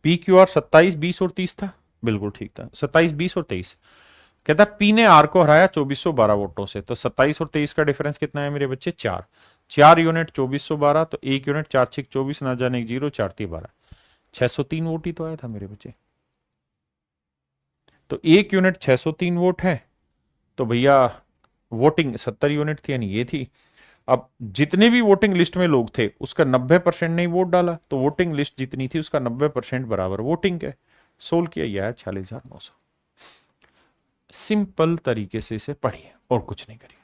पी क्यू आर 27, 20 और 30 था, बिल्कुल ठीक था, 27, 20 और 23। कहता पी ने आर को हराया 2412 वोटों से, तो 27 और 23 का डिफरेंस कितना है मेरे बच्चे? 4। 4 यूनिट 2412, तो 1 यूनिट 4 6 24, ना जाने 1 0, 4 3 12, 603 वोट ही तो आया था मेरे बच्चे। तो 1 यूनिट 603 वोट है, तो भैया वोटिंग 70 यूनिट थी, यानी ये थी। अब जितने भी वोटिंग लिस्ट में लोग थे उसका 90% ने वोट डाला, तो वोटिंग लिस्ट जितनी थी उसका 90% बराबर वोटिंग है। सोल्व किया, यह है 46,900। सिंपल तरीके से इसे पढ़िए और कुछ नहीं करिए।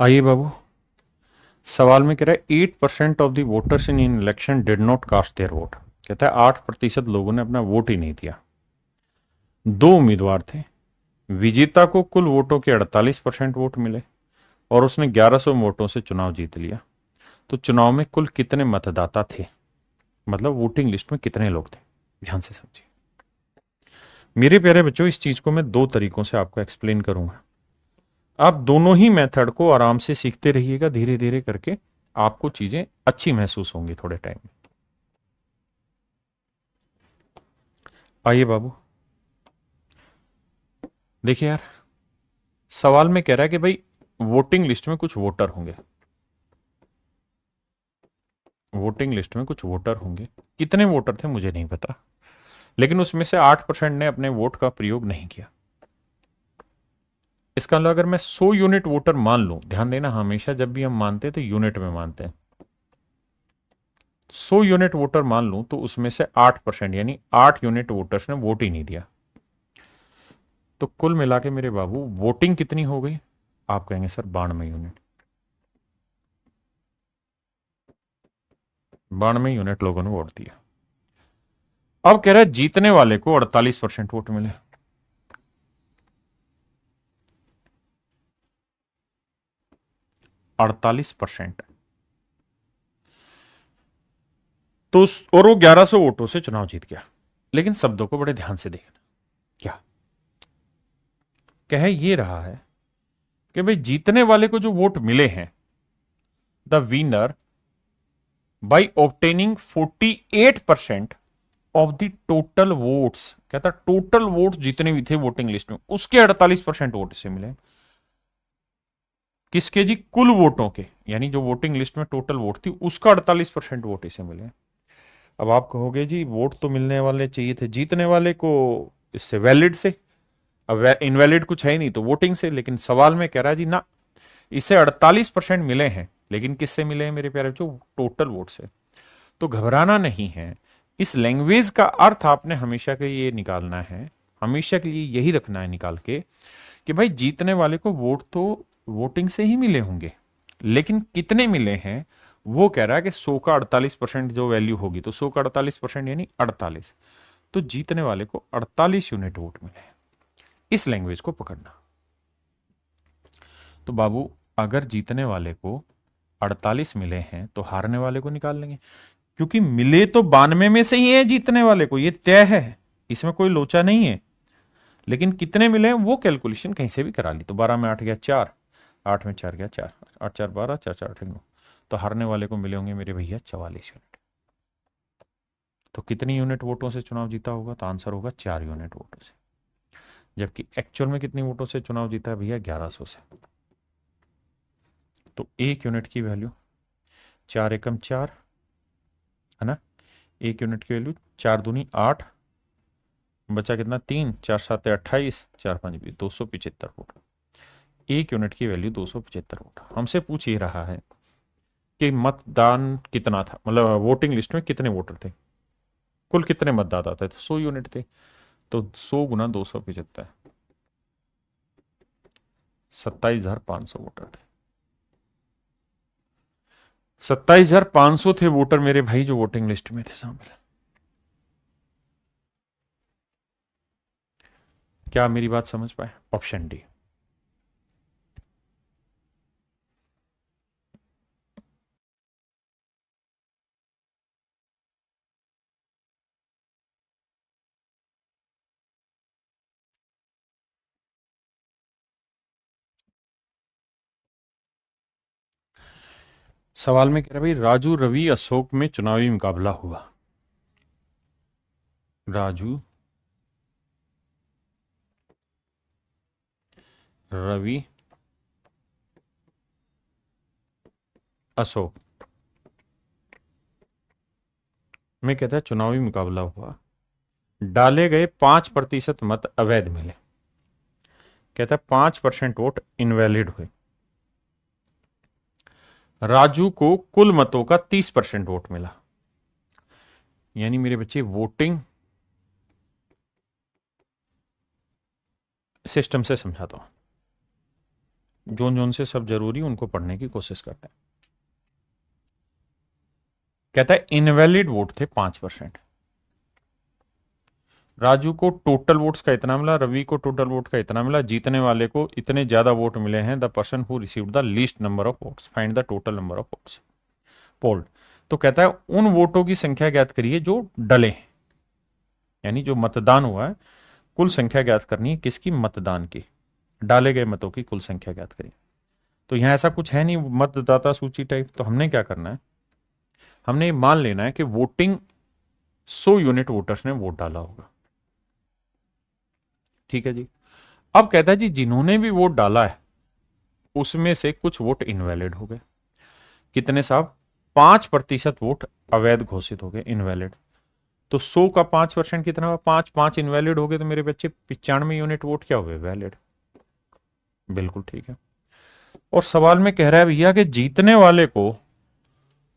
आइए बाबू, सवाल में कह रहा है 8% of the voters in election did not cast their vote. कहता है 8% लोगों ने अपना वोट ही नहीं दिया। दो उम्मीदवार थे, विजेता को कुल वोटों के 48% वोट मिले और उसने 1100 वोटों से चुनाव जीत लिया। तो चुनाव में कुल कितने मतदाता थे, मतलब वोटिंग लिस्ट में कितने लोग थे? ध्यान से समझिए मेरे प्यारे बच्चों, इस चीज को मैं दो तरीकों से आपको एक्सप्लेन करूंगा। आप दोनों ही मेथड को आराम से सीखते रहिएगा, धीरे धीरे करके आपको चीजें अच्छी महसूस होंगी थोड़े टाइम में। आइए बाबू, देखिए यार, सवाल में कह रहा है कि भाई वोटिंग लिस्ट में कुछ वोटर होंगे, वोटिंग लिस्ट में कुछ वोटर होंगे। कितने वोटर थे मुझे नहीं पता, लेकिन उसमें से 8% ने अपने वोट का प्रयोग नहीं किया। इसका मतलब अगर मैं 100 यूनिट वोटर मान लूं, ध्यान देना हमेशा जब भी हम मानते हैं तो यूनिट में मानते हैं, 100 यूनिट वोटर मान लूं तो उसमें से 8% यानी 8 यूनिट वोटर्स ने वोट ही नहीं दिया। तो कुल मिला के मेरे बाबू वोटिंग कितनी हो गई? आप कहेंगे सर 92 यूनिट। 92 यूनिट लोगों ने वोट दिया। अब कह रहा है जीतने वाले को 48% वोट मिले। 48%। तो और वो 1100 वोटों से चुनाव जीत गया। लेकिन शब्दों को बड़े ध्यान से देखना। क्या कह ये रहा है कि भाई जीतने वाले को जो वोट मिले हैं, the winner by obtaining 48% of the total votes. कहता टोटल वोट्स जितने भी थे वोटिंग लिस्ट में उसके 48% वोट से मिले। किसके जी? कुल वोटों के, यानी जो वोटिंग लिस्ट में टोटल वोट थी उसका 48% वोट इसे मिले। अब आप कहोगे जी वोट तो मिलने वाले चाहिए थे जीतने वाले को, इससे वैलिड से। अब इनवैलिड कुछ है ही नहीं तो वोटिंग से। लेकिन सवाल में कह रहा है जी ना, इसे 48% मिले हैं, लेकिन किससे मिले हैं मेरे प्यारे बच्चों? टोटल वोट से। तो घबराना नहीं है। इस लैंग्वेज का अर्थ आपने हमेशा के लिए निकालना है, हमेशा के लिए यही रखना है निकाल के, कि भाई जीतने वाले को वोट तो वोटिंग से ही मिले होंगे, लेकिन कितने मिले हैं वो कह रहा है कि 100 का 48% जो वैल्यू होगी, तो 100 का 48% यानी 48। तो जीतने वाले को 48 यूनिट वोट मिले हैं। इस लैंग्वेज को पकड़ना। तो बाबू अगर जीतने वाले को 48 मिले हैं तो हारने वाले को निकाल लेंगे, क्योंकि मिले तो 92 में से ही है जीतने वाले को, ये तय है, इसमें कोई लोचा नहीं है। लेकिन कितने मिले हैं वो कैलकुलेशन कहीं से भी करा ली। तो 12 में 8 गया 4, 8 में 4 गया 4, 8 4 12, 4 4 8 9। तो हारने वाले को मिले होंगे मेरे भैया 44 यूनिट। तो कितनी यूनिट वोटों से चुनाव जीता होगा? तो आंसर होगा 4 यूनिट वोटों से। जबकि एक्चुअल में कितनी वोटों से चुनाव जीता है भैया? 1100 से। तो 1 यूनिट की वैल्यू 4 एकम 4 है ना, 1 यूनिट की वैल्यू 4 दूनी 8, बचा कितना? 3, 4 7 28, 4 5 20, 275 वोट। 1 यूनिट की वैल्यू 275 वोट। हमसे पूछ ही रहा है कि मतदान कितना था, मतलब वोटिंग लिस्ट में कितने वोटर थे, कुल कितने मतदाता थे? तो 100 यूनिट थे। तो 100 गुना 275, 27,500 वोटर थे। 27,500 थे वोटर मेरे भाई जो वोटिंग लिस्ट में थे शामिल। क्या मेरी बात समझ पाए? Option D. सवाल में कह रहा भाई, राजू रवि अशोक में चुनावी मुकाबला हुआ। राजू रवि अशोक में कहता है चुनावी मुकाबला हुआ, डाले गए 5% मत अवैध मिले। कहता है 5% वोट इनवैलिड हुए। राजू को कुल मतों का 30% वोट मिला। यानी मेरे बच्चे वोटिंग सिस्टम से समझाता हूं, जोन जोन से सब जरूरी उनको पढ़ने की कोशिश करते हैं। कहता है इनवैलिड वोट थे 5%। राजू को टोटल वोट्स का इतना मिला, रवि को टोटल वोट का इतना मिला, जीतने वाले को इतने ज्यादा वोट मिले हैं। The person who received the least number of votes, find the total number of votes polled. तो कहता है उन वोटों की संख्या ज्ञात करिए जो डले, यानी जो मतदान हुआ है, कुल संख्या ज्ञात करनी है किसकी? मतदान की। डाले गए मतों की कुल संख्या ज्ञात करिए। तो यहां ऐसा कुछ है नहीं मतदाता सूची टाइप, तो हमने क्या करना है, हमने मान लेना है कि वोटिंग 100 यूनिट वोटर्स ने वोट डाला होगा। ठीक है जी। अब कहता है जी जिन्होंने भी वोट डाला है उसमें से कुछ वोट इनवैलिड हो गए। कितने साहब? 5% वोट अवैध घोषित हो गए, इनवैलिड। तो 100 का 5% कितना हुआ? 5, 5 इनवैलिड हो गए, तो मेरे बच्चे 95 यूनिट वोट क्या हुए? वैलिड। बिल्कुल ठीक है। और सवाल में कह रहा है भैया कि जीतने वाले को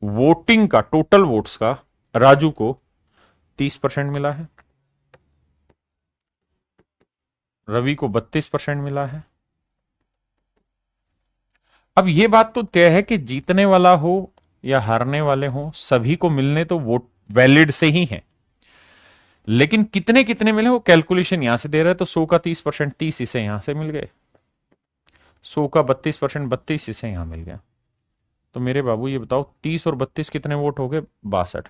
वोटिंग का टोटल वोट्स का राजू को 30% मिला है, रवि को 32% मिला है। अब यह बात तो तय है कि जीतने वाला हो या हारने वाले हो, सभी को मिलने तो वोट वैलिड से ही है, लेकिन कितने कितने मिले वो कैलकुलेशन यहां से दे रहा है। तो 100 का 30%, 30 इसे यहां से मिल गए। 100 का 32%, 32 इसे यहां मिल गया। तो मेरे बाबू ये बताओ 30 और 32 कितने वोट हो गए? 62।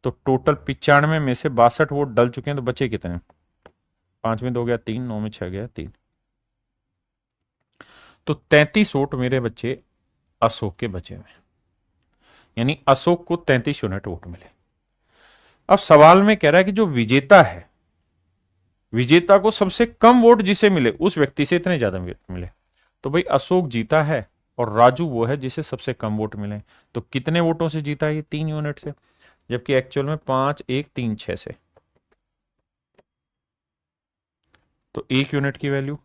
तो टोटल 95 में से 62 वोट डल चुके हैं, तो बचे कितने? 5 में 2 गया 3, 9 में 6 गया 3। तो 33 वोट मेरे बच्चे अशोक के बचे हुए, यानी अशोक को 33 यूनिट वोट मिले। अब सवाल में कह रहा है कि जो विजेता है, विजेता को सबसे कम वोट जिसे मिले उस व्यक्ति से इतने ज्यादा मिले। तो भाई अशोक जीता है और राजू वो है जिसे सबसे कम वोट मिले। तो कितने वोटों से जीता है? ये 3 यूनिट से, जबकि एक्चुअल में 5, 1, 3, 6 से। तो 1 यूनिट की वैल्यू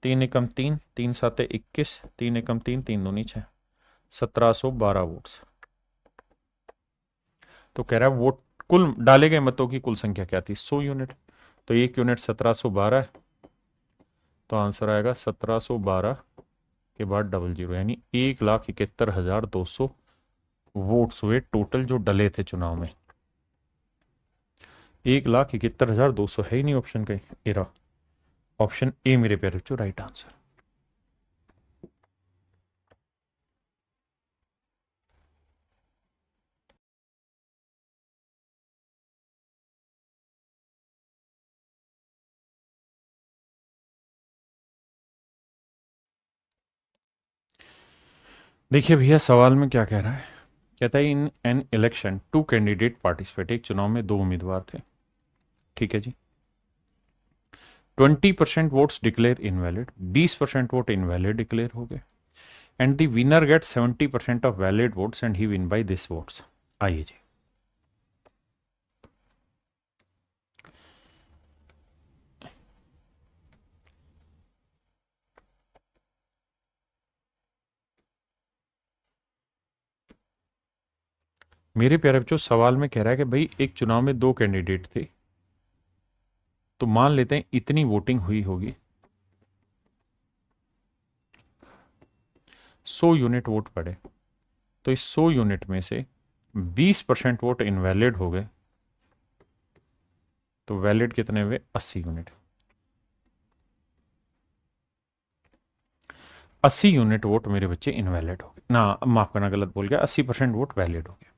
3 एकम 3, 3 साते 21, 3 एकम 3, 3 दूनी 6, 1712 वोट्स। तो कह रहा है वोट कुल डाले गए मतों की कुल संख्या क्या थी? 100 यूनिट। तो 1 यूनिट 1712 है, तो आंसर आएगा 1712 के बाद 00, यानी 1,71,200 वोट्स हुए टोटल जो डले थे चुनाव में। 1,71,200 है ही नहीं ऑप्शन का, एरा। ऑप्शन ए मेरे प्यारे बच्चों राइट आंसर। देखिए भैया सवाल में क्या कह रहा है, कहता है in an election 2 candidate participate, एक चुनाव में 2 उम्मीदवार थे। ठीक है जी। 20% votes declare invalid, 20% vote invalid declare हो गए, and the winner get 70% of valid votes and he win by this votes. आइए जी। मेरे प्यारे बच्चों सवाल में कह रहा है कि भाई एक चुनाव में 2 कैंडिडेट थे, तो मान लेते हैं इतनी वोटिंग हुई होगी, 100 यूनिट वोट पड़े, तो इस 100 यूनिट में से 20% वोट इनवैलिड हो गए, तो वैलिड कितने हुए? 80 यूनिट। 80 यूनिट वोट मेरे बच्चे इनवैलिड हो गए ना, माफ करना गलत बोल गया, 80% वोट वैलिड हो गए।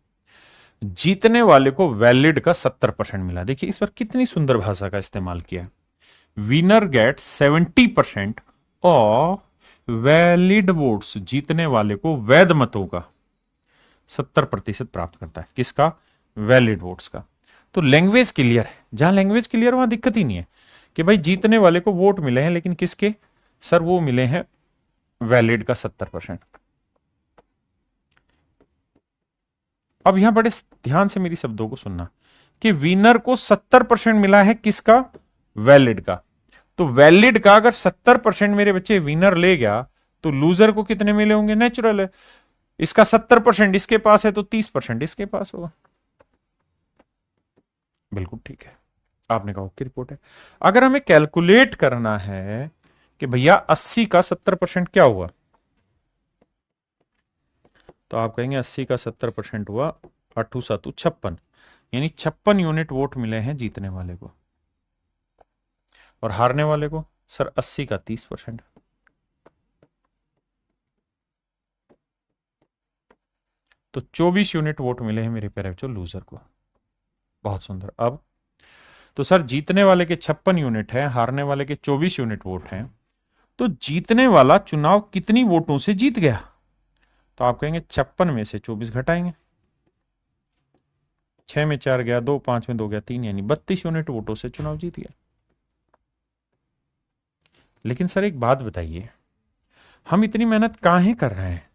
जीतने वाले को वैलिड का 70% मिला। देखिए इस पर कितनी सुंदर भाषा का इस्तेमाल किया। Winner get 70% of valid votes, जीतने वाले को वैध मतों का 70% प्राप्त करता है। किसका? वैलिड वोट्स का। तो लैंग्वेज क्लियर है, जहां लैंग्वेज क्लियर वहां दिक्कत ही नहीं है कि भाई जीतने वाले को वोट मिले हैं, लेकिन किसके? सर वो मिले हैं वैलिड का 70%। अब यहां बड़े ध्यान से मेरी शब्दों को सुनना कि विनर को 70% मिला है, किसका? वैलिड का। तो वैलिड का अगर 70% मेरे बच्चे विनर ले गया, तो लूजर को कितने मिले होंगे? नेचुरल है, इसका 70% इसके पास है तो 30% इसके पास होगा। बिल्कुल ठीक है, आपने कहा ओके रिपोर्ट है। अगर हमें कैलकुलेट करना है कि भैया 80 का 70% क्या हुआ, तो आप कहेंगे 80 का 70% हुआ 8 7 56, यानी 56 यूनिट वोट मिले हैं जीतने वाले को। और हारने वाले को? सर 80 का 30%। तो 24 यूनिट वोट मिले हैं मेरे प्यारे बच्चों लूजर को। बहुत सुंदर। अब तो सर जीतने वाले के 56 यूनिट है, हारने वाले के 24 यूनिट वोट हैं, तो जीतने वाला चुनाव कितनी वोटों से जीत गया? तो आप कहेंगे 56 में से 24 घटाएंगे, 6 में 4 गया 2, 5 में 2 गया 3, यानी 32 यूनिट वोटों से चुनाव जीत गया। लेकिन सर एक बात बताइए, हम इतनी मेहनत काहे कर रहे हैं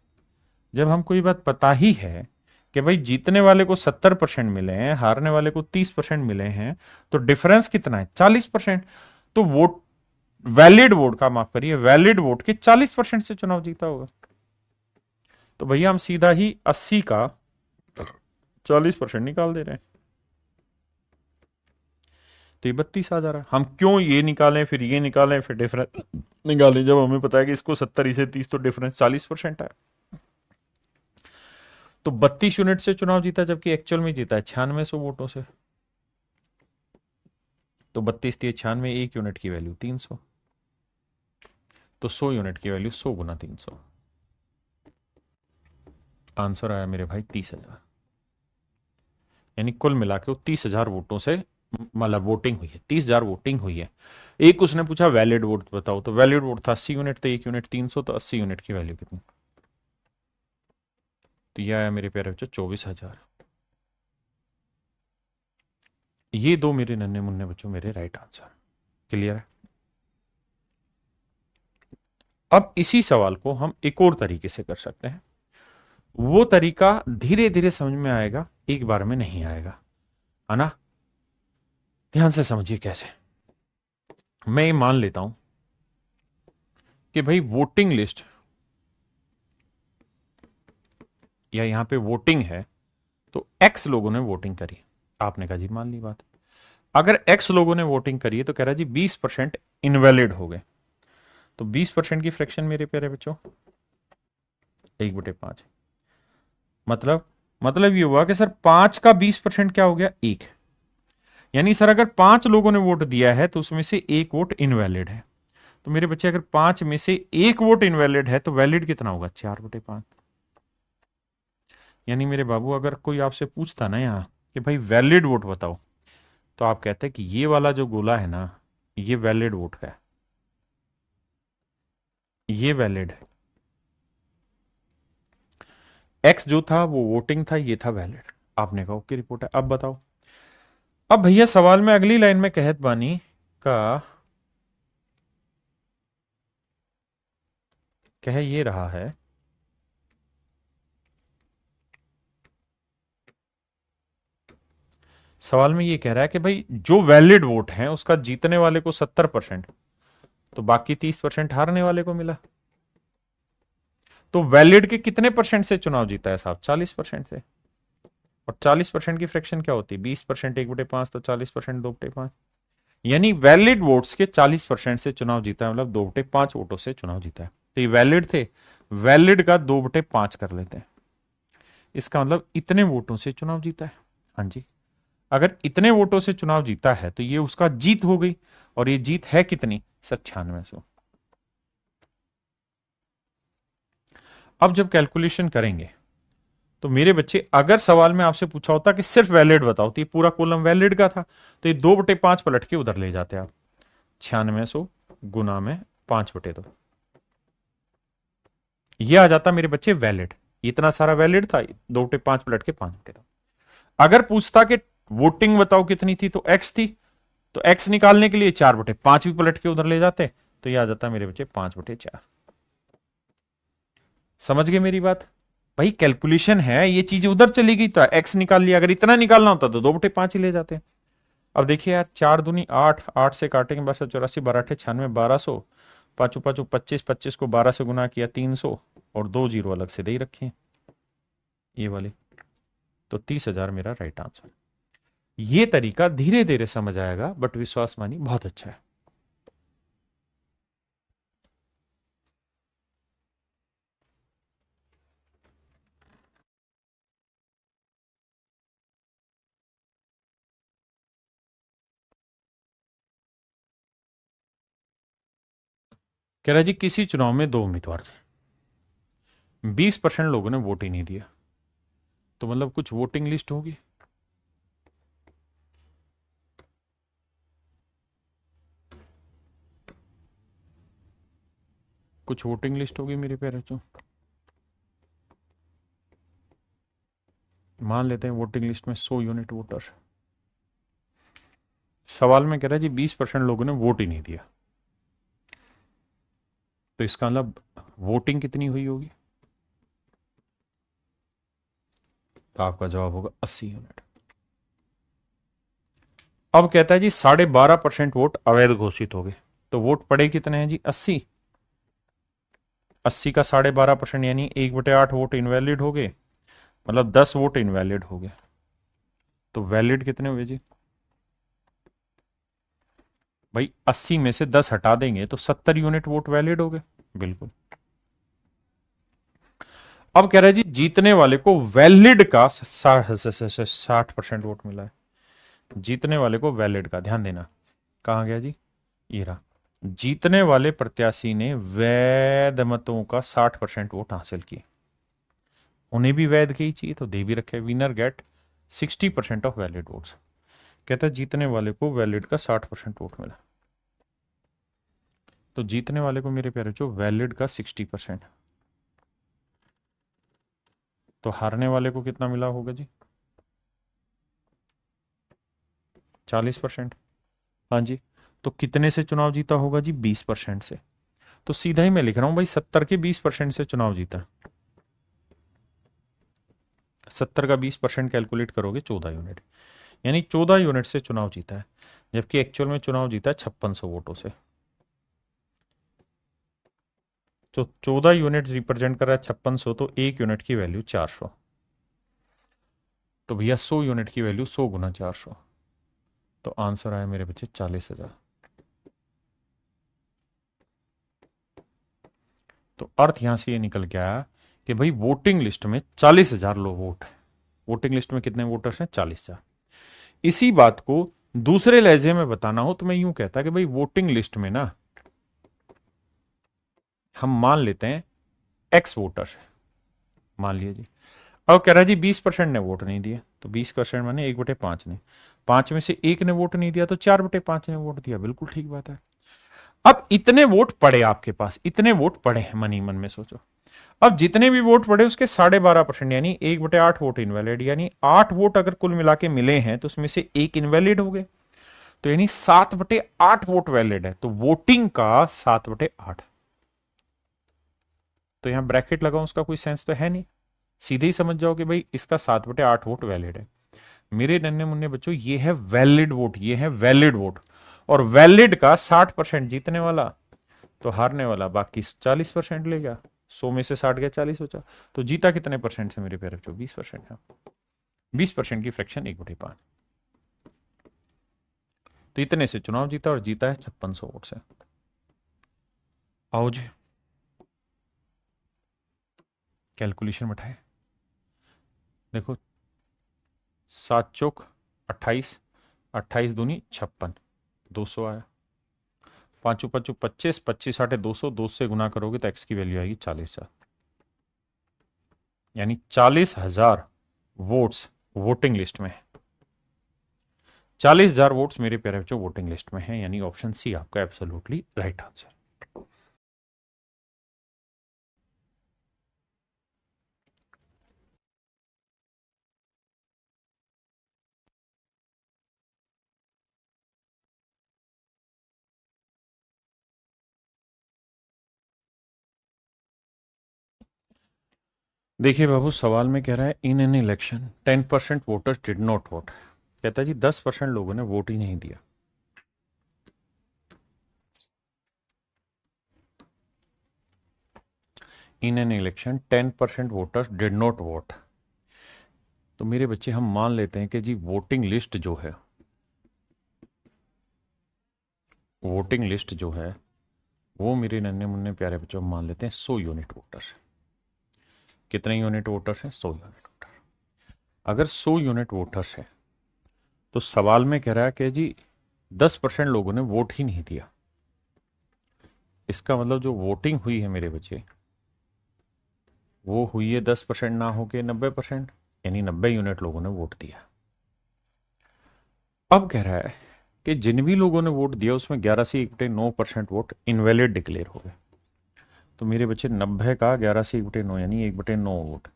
जब हमको ये बात पता ही है कि भाई जीतने वाले को 70% मिले हैं, हारने वाले को 30% मिले हैं, तो डिफरेंस कितना है? 40%। तो वोट, वैलिड वोट का, माफ करिए, वैलिड वोट के 40% से चुनाव जीता होगा। तो भैया हम सीधा ही 80 का 40% निकाल दे रहे हैं, तो ये 32 आ जा रहा है। हम क्यों ये निकालें फिर ये निकालें फिर डिफरेंस निकालें, जब हमें पता है कि इसको 70 इसे 30, तो डिफरेंस 40% है। तो 32 यूनिट से चुनाव जीता, जबकि एक्चुअल में जीता है 9600 वोटों से। तो 32 थी 96, 1 यूनिट की वैल्यू 300, तो 100 यूनिट की वैल्यू 100 गुना 300। आंसर आया मेरे भाई 30,000। यानी कुल मिला के 30,000 वोटों से, मतलब वोटिंग हुई है, 30,000 वोटिंग हुई है। एक उसने पूछा वैलिड वोट बताओ, तो वैलिड वोट था 80 यूनिट, तो 1 यूनिट 300, तो 80 यूनिट की वैल्यू कितनी? तो यह आया मेरे प्यारे बच्चों 24,000। ये दो मेरे नन्हे मुन्ने बच्चों मेरे राइट आंसर। क्लियर है? अब इसी सवाल को हम एक और तरीके से कर सकते हैं। वो तरीका धीरे धीरे समझ में आएगा, एक बार में नहीं आएगा, है ना? ध्यान से समझिए कैसे। मैं ये मान लेता हूं कि भाई वोटिंग लिस्ट, या यहां पे वोटिंग है, तो एक्स लोगों ने वोटिंग करी। आपने कहा जी मान ली बात। अगर एक्स लोगों ने वोटिंग करी है, तो कह रहा है जी 20% इनवैलिड हो गए। तो 20% की फ्रैक्शन मेरे प्यारे बच्चों 1/5। मतलब ये हुआ कि सर 5 का 20% क्या हो गया? 1। यानी सर अगर 5 लोगों ने वोट दिया है, तो उसमें से 1 वोट इनवैलिड है। तो मेरे बच्चे अगर 5 में से 1 वोट इनवैलिड है, तो वैलिड कितना होगा? 4/5। यानी मेरे बाबू अगर कोई आपसे पूछता ना यहाँ कि भाई वैलिड वोट बताओ, तो आप कहते हैं कि ये वाला जो गोला है ना, ये वैलिड वोट का है, ये वैलिड है। एक्स जो था वो वोटिंग था, ये था वैलिड। आपने कहा ओके रिपोर्ट है। अब बताओ। अब भैया सवाल में अगली लाइन में कहत बानी का कह ये रहा है, सवाल में ये कह रहा है कि भाई जो वैलिड वोट है उसका जीतने वाले को 70%, तो बाकी 30% हारने वाले को मिला। तो वैलिड के कितने परसेंट से चुनाव जीता है साहब? 40% से। और 40% की फ्रैक्शन क्या होती है? 20% 1/5, तो 40% 2/5। यानी वैलिड वोट्स के 40% से चुनाव जीता है, मतलब 2/5 वोटों से चुनाव जीता है। तो ये वैलिड थे, वैलिड का 2/5 कर लेते हैं। इसका मतलब इतने वोटों से चुनाव जीता है। हाँ जी, अगर इतने वोटों से चुनाव जीता है तो ये उसका जीत हो गई। और ये जीत है कितनी? 9600। अब जब कैलकुलेशन करेंगे तो मेरे बच्चे, अगर सवाल में आपसे पूछा होता कि सिर्फ वैलिड बताओ, तो ये पूरा कॉलम वैलिड का था, तो ये 2/5 पलट के उधर ले जाते आप। 9600 गुना में 5/2, ये आ जाता मेरे बच्चे वैलिड। इतना सारा वैलिड था, 2/5 पलट के 5/2। अगर पूछता कि वोटिंग बताओ कितनी थी, तो एक्स थी, तो एक्स निकालने के लिए 4/5 भी पलट के उधर ले जाते, तो ये आ जाता मेरे बच्चे 5/4। समझ गए मेरी बात? भाई कैलकुलेशन है, ये चीज उधर चली गई तो एक्स निकाल लिया, अगर इतना निकालना होता तो 2/5 ही ले जाते। अब देखिए यार, 4 दूनी 8, 8 से काटेंगे 1284, 12×8 = 96, 1200, पांचों पांचों 25, 25 को 12 से गुना किया 300, और 2 जीरो अलग से दे ही रखे हैं ये वाले, तो 30,000 मेरा राइट आंसर। ये तरीका धीरे धीरे समझ आएगा, बट विश्वास मानी बहुत अच्छा है। कह रहा जी, किसी चुनाव में 2 उम्मीदवार थे, 20% लोगों ने वोट ही नहीं दिया, तो मतलब कुछ वोटिंग लिस्ट होगी। कुछ वोटिंग लिस्ट होगी मेरे प्यारे बच्चों। मान लेते हैं वोटिंग लिस्ट में 100 यूनिट वोटर। सवाल में कह रहा है जी 20% लोगों ने वोट ही नहीं दिया, तो इसका मतलब वोटिंग कितनी हुई होगी? तो आपका जवाब होगा 80 यूनिट। अब कहता है जी 12.5% वोट अवैध घोषित हो गए, तो वोट पड़े कितने हैं जी? 80। 80 का 12.5% यानी 1/8 वोट इनवैलिड हो गए, मतलब 10 वोट इनवैलिड हो गए, तो वैलिड कितने हुए जी? भाई 80 में से 10 हटा देंगे तो 70 यूनिट वोट वैलिड हो गए, बिल्कुल। अब कह रहा है जी जीतने वाले को वैलिड का 60% वोट मिला है। जीतने वाले को वैलिड का, ध्यान देना, कहा गया जी? ये रहा। जीतने वाले प्रत्याशी ने वैध मतों का 60% वोट हासिल किए, उन्हें भी वैध की चाहिए तो दे भी रखे, winner get 60% of valid votes. कहता है जीतने वाले को वैलिड का 60% वोट मिला, तो जीतने वाले को मेरे प्यारे जो वैलिड का 60%, तो हारने वाले को कितना मिला होगा जी? 40%। हाँ जी, तो कितने से चुनाव जीता होगा जी? 20% से। तो सीधा ही मैं लिख रहा हूं भाई, 70 के 20% से चुनाव जीता। 70 का 20% कैलकुलेट करोगे 14 यूनिट, यानी 14 यूनिट से चुनाव जीता है, जबकि एक्चुअल में चुनाव जीता है 5600 वोटों से। तो 14 यूनिट रिप्रेजेंट कर रहा है 5600, तो 1 यूनिट की वैल्यू 400, तो भैया 100 यूनिट की वैल्यू 100 गुना 400, तो आंसर आया मेरे बच्चे 40,000। तो अर्थ यहां से ये निकल के आया कि भाई वोटिंग लिस्ट में 40,000 लोग वोट है। वोटिंग लिस्ट में कितने वोटर्स हैं? 40,000। इसी बात को दूसरे लहजे में बताना हो तो मैं यूं कहता कि भाई वोटिंग लिस्ट में ना हम मान लेते हैं एक्स वोटर है, मान लिया जी। अब कह रहा है जी 20% ने वोट नहीं दिया, तो 20% माने 1/5 ने, 5 में से 1 ने वोट नहीं दिया तो 4/5 ने वोट दिया, बिल्कुल ठीक बात है। अब इतने वोट पड़े आपके पास, इतने वोट पड़े हैं, मन ही मन में सोचो। अब जितने भी वोट पड़े उसके 12.5% यानी 1/8 वोट इनवैलिड, यानी 8 वोट अगर कुल मिला के मिले हैं तो उसमें से 1 इनवैलिड हो गए, तो यानी 7/8 वोट वैलिड है, तो वोटिंग का 7/8। तो यहां ब्रैकेट लगाऊं, उसका कोई सेंस तो है नहीं, सीधे ही समझ जाओ कि भाई इसका 7/8 वोट वैलिड है। मेरे नन्हे मुन्ने बच्चों, ये है वैलिड वोट, ये है वैलिड वोट, और वैलिड का 60% जीतने वाला, तो हारने वाला बाकी 40% ले गया। 100 में से 60 गया, 40 बचा, तो जीता कितने परसेंट से मेरे प्यारे बच्चों? 20% है। 20% की फ्रैक्शन 1/5, तो इतने से चुनाव जीता, और जीता है 5600 वोट से। आओ जी कैलकुलेशन बैठाए, देखो 7 चौक 28, 28 दूनी 56, 200 आया। पांचों 25, 25 आठे 200, 200 से गुना करोगे तो एक्स की वैल्यू आएगी 40,000। यानी 40,000 वोट्स वोटिंग लिस्ट में है। 40,000 वोट्स मेरे प्यारे बच्चों वोटिंग लिस्ट में है, यानी ऑप्शन सी आपका एब्सोल्युटली राइट आंसर। देखिए बाबू, सवाल में कह रहा है in an election 10% voters did not vote. कहता है जी 10% लोगों ने वोट ही नहीं दिया। इन an election 10% voters did not vote. तो मेरे बच्चे हम मान लेते हैं कि जी वोटिंग लिस्ट जो है, वोटिंग लिस्ट जो है वो मेरे नन्हे मुन्ने प्यारे बच्चों हम मान लेते हैं 100 यूनिट वोटर्स। कितने यूनिट वोटर्स हैं? 100 यूनिट वोटर। अगर 100 यूनिट वोटर्स है तो सवाल में कह रहा है कि जी 10% लोगों ने वोट ही नहीं दिया। इसका मतलब जो वोटिंग हुई है मेरे बच्चे, वो हुई है 10% ना होके 90%, यानी 90 यूनिट लोगों ने वोट दिया। अब कह रहा है कि जिन भी लोगों ने वोट दिया उसमें 11 से 1/9% वोट इनवैलिड डिक्लेयर हो गए। तो मेरे बच्चे 90 का 11 से 1/9 यानी 1/9 वोट,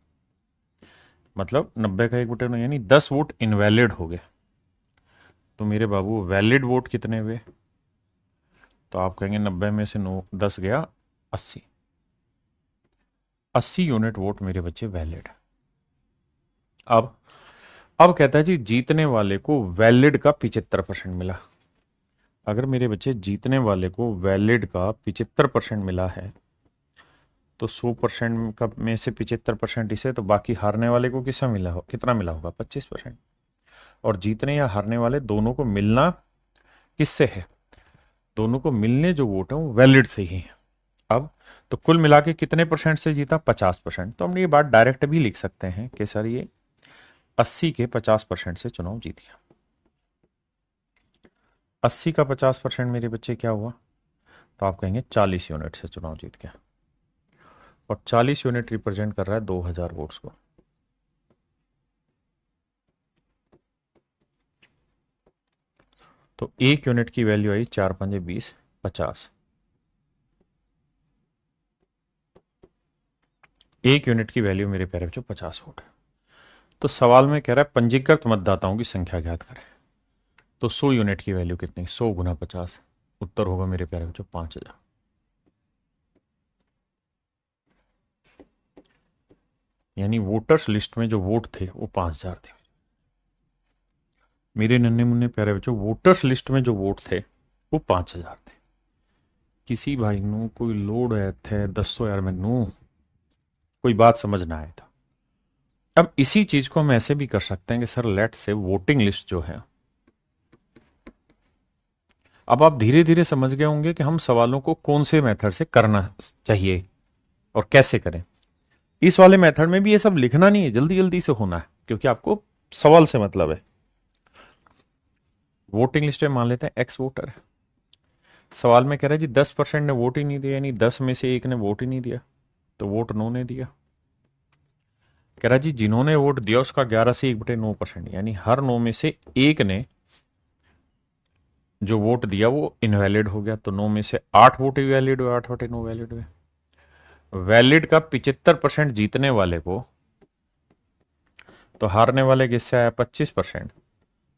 मतलब 90 का 1/9 यानी 10 वोट इनवैलिड हो गए। तो मेरे बाबू वैलिड वोट कितने हुए? तो आप कहेंगे 90 में से 9 10 गया 80। 80 यूनिट वोट मेरे बच्चे वैलिड। अब अब कहता है जी जीतने वाले को वैलिड का 75% मिला। अगर मेरे बच्चे जीतने वाले को वैलिड का 75% मिला है तो 100% का में से 75% इसे, तो बाकी हारने वाले को कितना मिला हो, कितना मिला होगा? 25%। और जीतने या हारने वाले दोनों को मिलना किससे है? दोनों को मिलने जो वोट है वो वैलिड से ही है। अब तो कुल मिला के कितने परसेंट से जीता? 50%। तो हम ये बात डायरेक्ट भी लिख सकते हैं कि सर ये 80 के 50% से चुनाव जीत गया। 80 का 50% मेरे बच्चे क्या हुआ? तो आप कहेंगे 40 यूनिट से चुनाव जीत गया। और 40 यूनिट रिप्रेजेंट कर रहा है 2000 वोट्स को। तो एक यूनिट की वैल्यू आई 4×5 = 20, 50। एक यूनिट की वैल्यू मेरे प्यारे बच्चों 50 वोट। तो सवाल में कह रहा है पंजीकृत मतदाताओं की संख्या ज्ञात करें। तो 100 यूनिट की वैल्यू कितनी? 100 गुना 50। उत्तर होगा मेरे प्यारे बच्चों 5000। यानी वोटर्स लिस्ट में जो वोट थे वो 5000 थे। मेरे नन्हे मुन्ने प्यारे बच्चों वोटर्स लिस्ट में जो वोट थे वो 5000 थे। किसी भाई नू कोई लोड है थे 10,000 में नू कोई बात समझ ना आए था। अब इसी चीज को हम ऐसे भी कर सकते हैं कि सर लेट से वोटिंग लिस्ट जो है, अब आप धीरे धीरे समझ गए होंगे कि हम सवालों को कौन से मेथड से करना चाहिए और कैसे करें। इस वाले मेथड में भी ये सब लिखना नहीं है, जल्दी जल्दी से होना है, क्योंकि आपको सवाल से मतलब है। वोटिंग लिस्ट में मान लेते हैं एक्स वोटर है। सवाल में कह रहा है जी 10% ने वोट ही नहीं दिया, यानी 10 में से एक ने वोट ही नहीं दिया, तो वोट 9 ने दिया। कह रहा है जी जिन्होंने वोट दिया उसका 11 से 1/9%, यानी हर 9 में से एक ने जो वोट दिया वो इनवैलिड हो गया। तो 9 में से 8 वोट ही वैलिड हुए, 8/9 वैलिड हुए। वैलिड का 75% जीतने वाले को, तो हारने वाले किससे आया? 25%।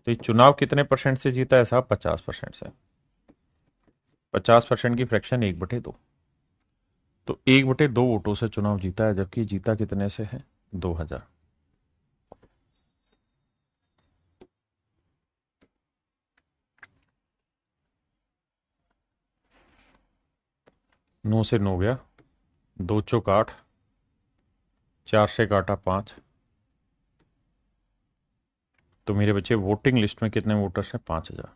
तो ये चुनाव कितने परसेंट से जीता है साहब? 50% से। 50% की फ्रैक्शन 1/2। तो 1/2 वोटों से चुनाव जीता है, जबकि जीता कितने से है? 2000। 9 से 9 गया, 2 चौक 8, 4 से काटा 5। तो मेरे बच्चे वोटिंग लिस्ट में कितने वोटर्स हैं? 5000।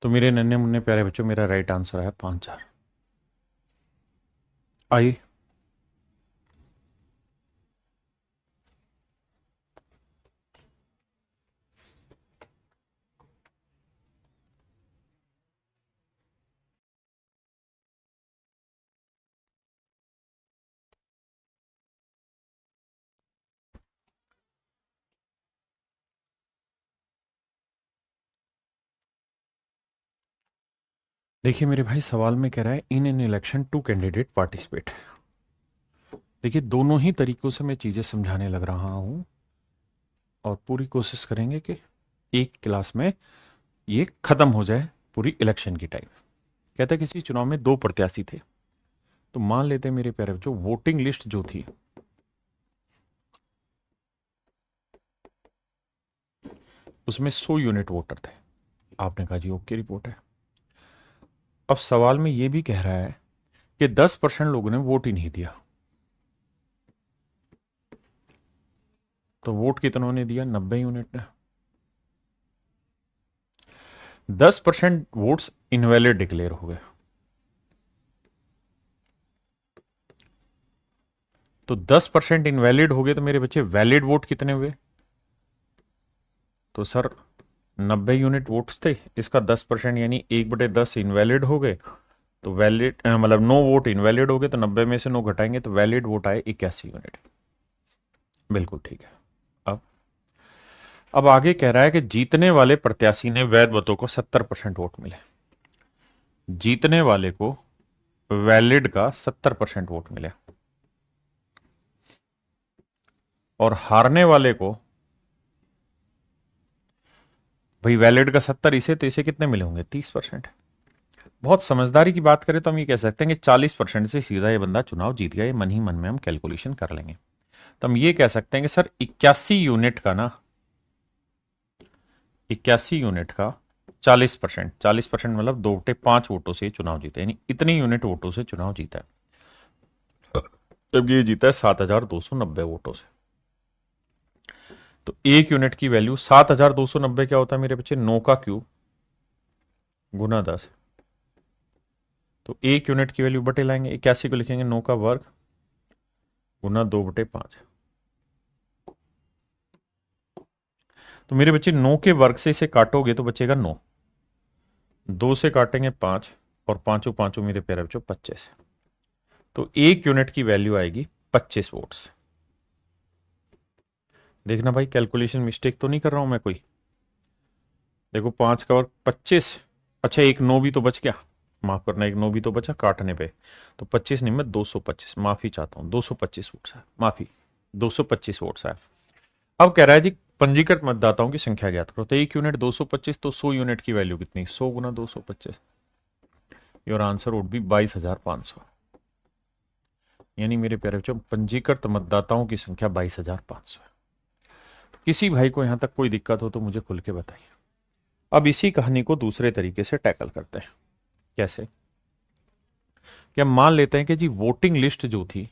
तो मेरे नन्हे मुन्ने प्यारे बच्चों मेरा राइट आंसर है 5000। आइए देखिए मेरे भाई, सवाल में कह रहा है in an election two candidate participate. देखिए दोनों ही तरीकों से मैं चीजें समझाने लग रहा हूं और पूरी कोशिश करेंगे कि एक क्लास में ये खत्म हो जाए पूरी इलेक्शन की टाइम। कहता है किसी चुनाव में दो प्रत्याशी थे, तो मान लेते हैं मेरे प्यारे बच्चों वोटिंग लिस्ट जो थी उसमें 100 यूनिट वोटर थे। आपने कहा जी ओके, रिपोर्ट है। अब सवाल में यह भी कह रहा है कि 10% लोगों ने वोट ही नहीं दिया, तो वोट कितनों ने दिया? 90 यूनिट ने। 10% वोट्स इनवैलिड डिक्लेयर हो गए, तो 10% इनवैलिड हो गए, तो मेरे बच्चे वैलिड वोट कितने हुए? तो सर 90 यूनिट वोट्स थे, इसका 10% यानी 1/10 इनवैलिड हो गए, तो वैलिड मतलब नो वोट इनवैलिड हो गए, तो 90 में से 9 घटाएंगे तो वैलिड वोट आए 81 यूनिट। बिल्कुल ठीक है। अब अब आगे कह रहा है कि जीतने वाले प्रत्याशी ने वैध मतों को 70% वोट मिले। जीतने वाले को वैलिड का 70% वोट मिले और हारने वाले को भाई वैलिड का 70, इसे तो इसे कितने मिले होंगे? 30%। बहुत समझदारी की बात करें तो हम ये कह सकते हैं कि 40% से सीधा ये बंदा चुनाव जीत गया। ये मन ही मन में हम कैलकुलेशन कर लेंगे, तो हम ये कह सकते हैं कि सर 81 यूनिट का ना, 81 यूनिट का 40%, 40% मतलब 2/5 वोटों से चुनाव जीता, यानी इतने यूनिट वोटों से चुनाव जीता है। जब ये जीता है 7,290 वोटों से, तो एक यूनिट की वैल्यू 7,290 क्या होता है मेरे बच्चे? 9 का क्यूब गुना 10। तो एक यूनिट की वैल्यू बटे लाएंगे, 81 को लिखेंगे 9 का वर्ग गुना 2/5। तो मेरे बच्चे 9 के वर्ग से इसे काटोगे तो बचेगा 9, 2 से काटेंगे 5 और पांचों पांचों मेरे प्यारे बच्चों 25। तो एक यूनिट की वैल्यू आएगी 25 वोट्स। देखना भाई कैलकुलेशन मिस्टेक तो नहीं कर रहा हूं मैं कोई। देखो 5 का वर्ग 25, अच्छा एक 9 भी तो बच गया, माफ करना, एक 9 भी तो बचा काटने पे, तो 25 नहीं, मैं 225, माफी चाहता हूं, 225 वोट्स है, माफी 225 वोट्स है। अब कह रहा है जी पंजीकृत मतदाताओं की संख्या ज्ञात करो, तो एक यूनिट 225, तो 100 यूनिट की वैल्यू कितनी? 100 गुना 225। Your answer would be 22,500। यानी मेरे प्यारे बच्चों पंजीकृत मतदाताओं की संख्या 22,500 है। किसी भाई को यहां तक कोई दिक्कत हो तो मुझे खुल के बताइए। अब इसी कहानी को दूसरे तरीके से टैकल करते हैं। कैसे? क्या मान लेते हैं कि जी वोटिंग लिस्ट जो थी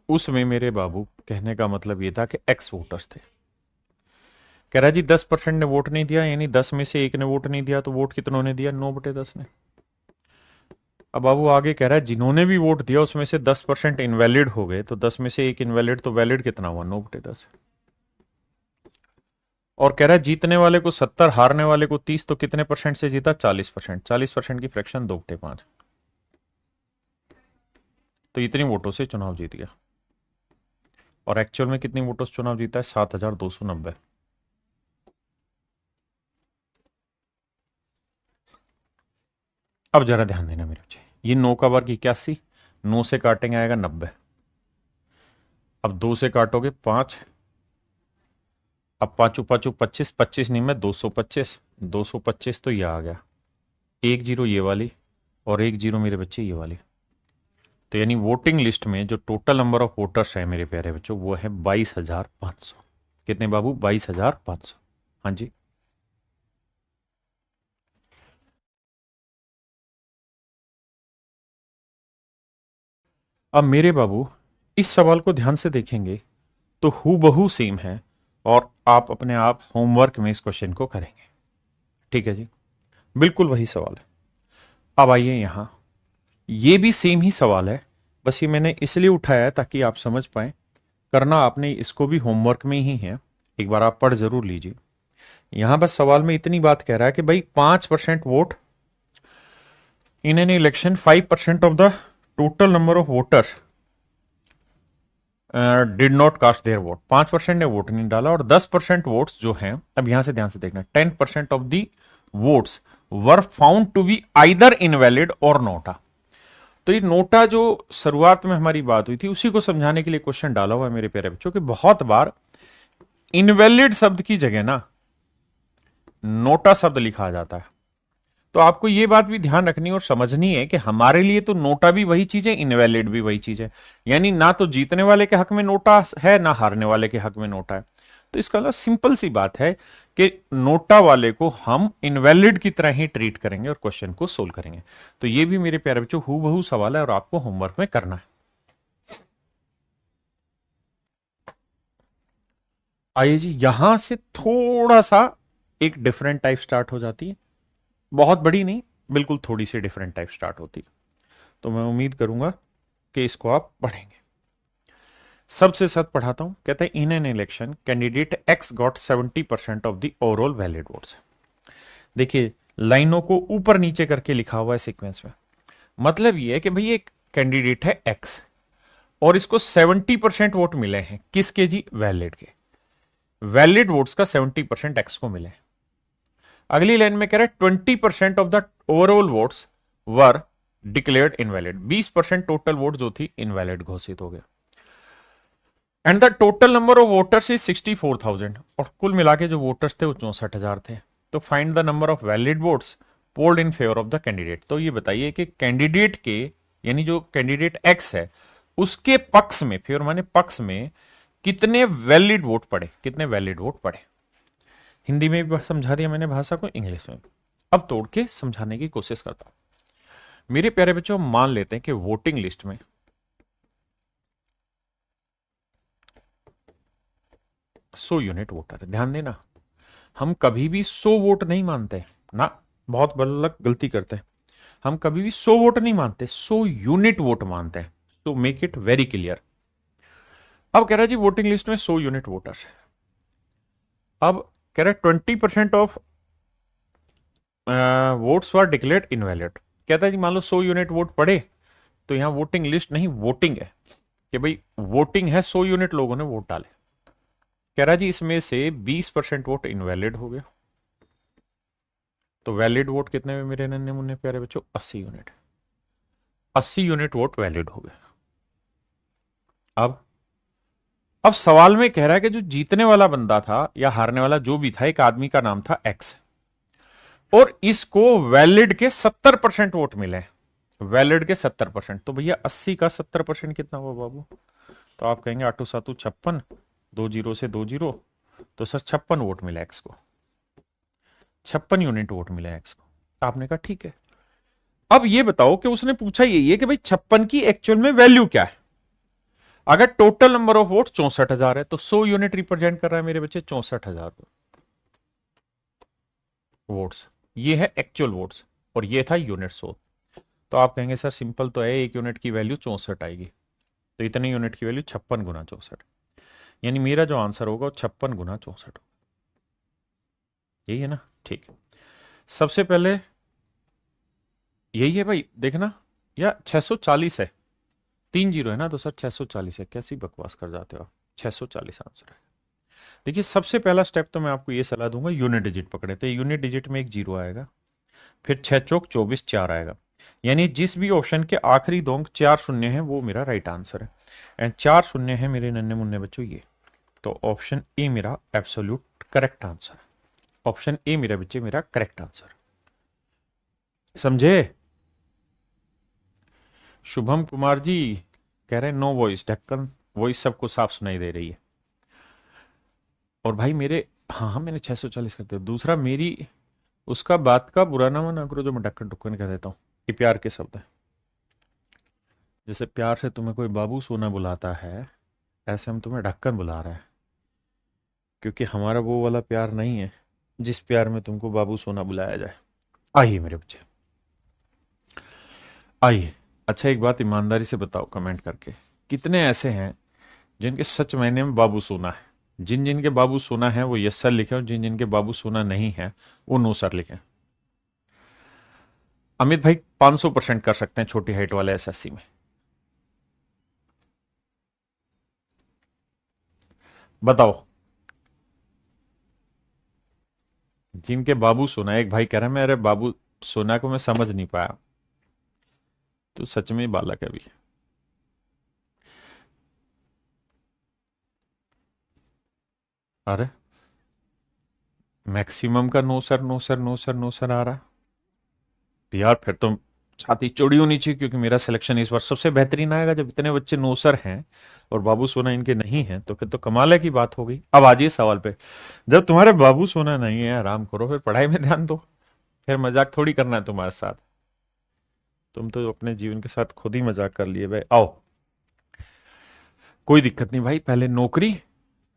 उसमें मेरे बाबू, कहने का मतलब यह था कि एक्स वोटर्स थे। कह रहा है जी 10% ने वोट नहीं दिया, यानी 10 में से एक ने वोट नहीं दिया, तो वोट कितनों ने दिया? 9/10 ने। अब बाबू आगे कह रहा है जिन्होंने भी वोट दिया उसमें से 10% इनवैलिड हो गए, तो 10 में से एक इनवैलिड, तो वैलिड कितना हुआ? 9/10। और कह रहा है जीतने वाले को 70, हारने वाले को 30, तो कितने परसेंट से जीता? 40%। 40% की फ्रैक्शन 2/5, तो इतनी वोटों से चुनाव जीत गया। और एक्चुअल में कितनी वोटों से चुनाव जीता है? 7,290। अब जरा ध्यान देना मेरे बच्चे, ये 9 का वर्ग 81, 9 से काटेंगे आएगा 90, अब 2 से काटोगे 5, अब पांचों पांचों 25, 25 नहीं में 225, 225 तो ये आ गया, एक जीरो ये वाली और एक जीरो मेरे बच्चे ये वाली। तो यानी वोटिंग लिस्ट में जो टोटल नंबर ऑफ वोटर्स है मेरे प्यारे बच्चों वो है 22,500। कितने बाबू? 22,500। हाँ जी। अब मेरे बाबू इस सवाल को ध्यान से देखेंगे तो हूबहू सेम है, और आप अपने आप होमवर्क में इस क्वेश्चन को करेंगे। ठीक है जी, बिल्कुल वही सवाल है। अब आइए यहां, ये भी सेम ही सवाल है, बस ये मैंने इसलिए उठाया है ताकि आप समझ पाए। करना आपने इसको भी होमवर्क में ही है, एक बार आप पढ़ जरूर लीजिए। यहां बस सवाल में इतनी बात कह रहा है कि भाई 5% vote in an election, 5% of the total number of voters did not cast their vote. 5% ने वोट नहीं डाला, और 10% वोट्स जो हैं, अब यहां से ध्यान से देखना, 10% of the votes were found to be either invalid और नोटा। तो ये नोटा जो शुरुआत में हमारी बात हुई थी उसी को समझाने के लिए क्वेश्चन डाला हुआ है मेरे प्यारे बच्चों कि बहुत बार इनवैलिड शब्द की जगह ना नोटा शब्द लिखा जाता है। तो आपको यह बात भी ध्यान रखनी और समझनी है कि हमारे लिए तो नोटा भी वही चीज है, इनवैलिड भी वही चीज है। यानी ना तो जीतने वाले के हक में नोटा है ना हारने वाले के हक में नोटा है। तो इसका मतलब सिंपल सी बात है कि नोटा वाले को हम इनवैलिड की तरह ही ट्रीट करेंगे और क्वेश्चन को सोल्व करेंगे। तो ये भी मेरे प्यारे बच्चों हूबहू सवाल है और आपको होमवर्क में करना है। आइए जी, यहां से थोड़ा सा एक डिफरेंट टाइप स्टार्ट हो जाती है, बहुत बड़ी नहीं, बिल्कुल थोड़ी सी डिफरेंट टाइप स्टार्ट होती है। तो मैं उम्मीद करूंगा कि इसको आप पढ़ेंगे। सबसे साथ पढ़ाता हूं। कहते हैं इन an election candidate x got 70% of the overall valid votes. देखिए लाइनों को ऊपर नीचे करके लिखा हुआ है सीक्वेंस में। मतलब ये है कि भाई एक कैंडिडेट है एक्स और इसको 70% वोट मिले हैं, किसके जी? वैलिड के। वैलिड वोट्स का 70% एक्स को मिले। अगली लाइन में कह रहा है 20% of the overall votes were declared invalid. 20% total vote जो थी इनवैलिड घोषित हो गया। And the total number of voters is 64,000। और कुल मिला के जो वोटर्स थे वो 64,000 थे। तो find the number of valid votes polled in favour of the candidate. तो ये बताइए कि कैंडिडेट के, यानी जो कैंडिडेट एक्स है उसके पक्ष में, फेवर माने पक्ष में, कितने वैलिड वोट पड़े, कितने वैलिड वोट पड़े। हिंदी में भी समझा दिया मैंने भाषा को, इंग्लिश में। अब तोड़ के समझाने की कोशिश करता हूं। मेरे प्यारे बच्चों, मान लेते हैं कि वोटिंग लिस्ट में 100 यूनिट वोटर है। ध्यान देना, हम कभी भी 100 वोट नहीं मानते ना, बहुत बल्लक गलती करते हैं। हम कभी भी 100 वोट नहीं मानते, 100 यूनिट वोट मानते हैं। तो मेक इट वेरी क्लियर। अब कह रहा है जी वोटिंग लिस्ट में 100 यूनिट वोटर्स है। अब कह रहा है 20% of votes were declared invalid. कहता है जी मान लो 100 यूनिट वोट पड़े, तो यहां वोटिंग लिस्ट नहीं वोटिंग है, कि भाई वोटिंग है, 100 यूनिट लोगों ने वोट डाले। कह रहा है जी इसमें से 20% वोट इनवैलिड हो गया। तो वैलिड वोट कितने में मेरे नन्हे मुन्ने प्यारे बच्चों? 80 यूनिट। 80 यूनिट वोट वैलिड हो गए। अब सवाल में कह रहा है कि जो जीतने वाला बंदा था या हारने वाला जो भी था, एक आदमी का नाम था एक्स, और इसको वैलिड के 70% वोट मिले। वैलिड के 70%, तो भैया 80 का 70% कितना हुआ बाबू? तो आप कहेंगे आटू सातू 56, 2 जीरो से 2 जीरो, तो सर 56 वोट मिला एक्स को। 56 यूनिट वोट मिला एक्स को। आपने कहा ठीक है। अब ये बताओ कि उसने पूछा यही है कि भाई 56 की एक्चुअल में वैल्यू क्या है। अगर टोटल नंबर ऑफ वोट 64,000 है तो 100 यूनिट रिप्रेजेंट कर रहा है मेरे बच्चे 64,000 वोट्स। ये है एक्चुअल वोट्स और ये था यूनिट 100। तो आप कहेंगे सर सिंपल तो है, एक यूनिट की वैल्यू 64 आएगी, तो इतने यूनिट की वैल्यू 56 गुना 64, यानी मेरा जो आंसर होगा वो 56 गुना 64। यही है ना? ठीक है। सबसे पहले यही है भाई, देखना, या 640 है, 3 जीरो है ना, तो सर 640 है। कैसी बकवास कर जाते हो आप? 640 आंसर है। देखिए सबसे पहला स्टेप तो मैं आपको ये सलाह दूंगा, यूनिट डिजिट पकड़े। तो यूनिट डिजिट में एक जीरो आएगा, फिर 6 चौक 24, 4 आएगा। यानी जिस भी ऑप्शन के आखिरी दो अंक 4 शून्य है वो मेरा राइट आंसर है। एंड 4 शून्य है मेरे नन्हे मुन्ने बच्चों ये। तो ऑप्शन ए मेरा absolute correct answer. Option A मेरा बच्चे मेरा करेक्ट आंसर। समझे? शुभम कुमार जी कह रहे हैं नो वॉइस, ढक्कन वॉइस सबको साफ सुनाई दे रही है। और भाई मेरे, हाँ हाँ मैंने 640 कर दिया। दूसरा, मेरी उसका बात का बुरा ना मना करो जो मैं ढक्कन ढुक्कन कह देता हूँ, ये प्यार के शब्द है। जैसे प्यार से तुम्हें कोई बाबू सोना बुलाता है, ऐसे हम तुम्हें ढक्कन बुला रहे हैं, क्योंकि हमारा वो वाला प्यार नहीं है जिस प्यार में तुमको बाबू सोना बुलाया जाए। आइए मेरे बच्चे, आइए। अच्छा एक बात ईमानदारी से बताओ कमेंट करके, कितने ऐसे हैं जिनके सच मायने में बाबू सोना है? जिन जिनके बाबू सोना है वो यस सर लिखे, और जिन जिनके बाबू सोना नहीं है वो नो सर लिखे। अमित भाई 500% कर सकते हैं छोटी हाइट वाले एसएससी में। बताओ। जिनके बाबू सोना, एक भाई कह रहा है मेरे बाबू सोना को मैं समझ नहीं पाया, तो सच में बालक है अभी। अरे मैक्सिमम का no sir no sir no sir no sir आ रहा है। तो यार फिर तो छाती चौड़ी होनी चाहिए, क्योंकि मेरा सिलेक्शन इस बार सबसे बेहतरीन आएगा जब इतने बच्चे नो सर हैं और बाबू सोना इनके नहीं है, तो फिर तो कमाल है की बात हो गई। अब आ जाइए सवाल पे। जब तुम्हारे बाबू सोना नहीं है, आराम करो, फिर पढ़ाई में ध्यान दो। फिर मजाक थोड़ी करना है तुम्हारे साथ। तुम तो अपने जीवन के साथ खुद ही मजाक कर लिए भाई। आओ, कोई दिक्कत नहीं भाई, पहले नौकरी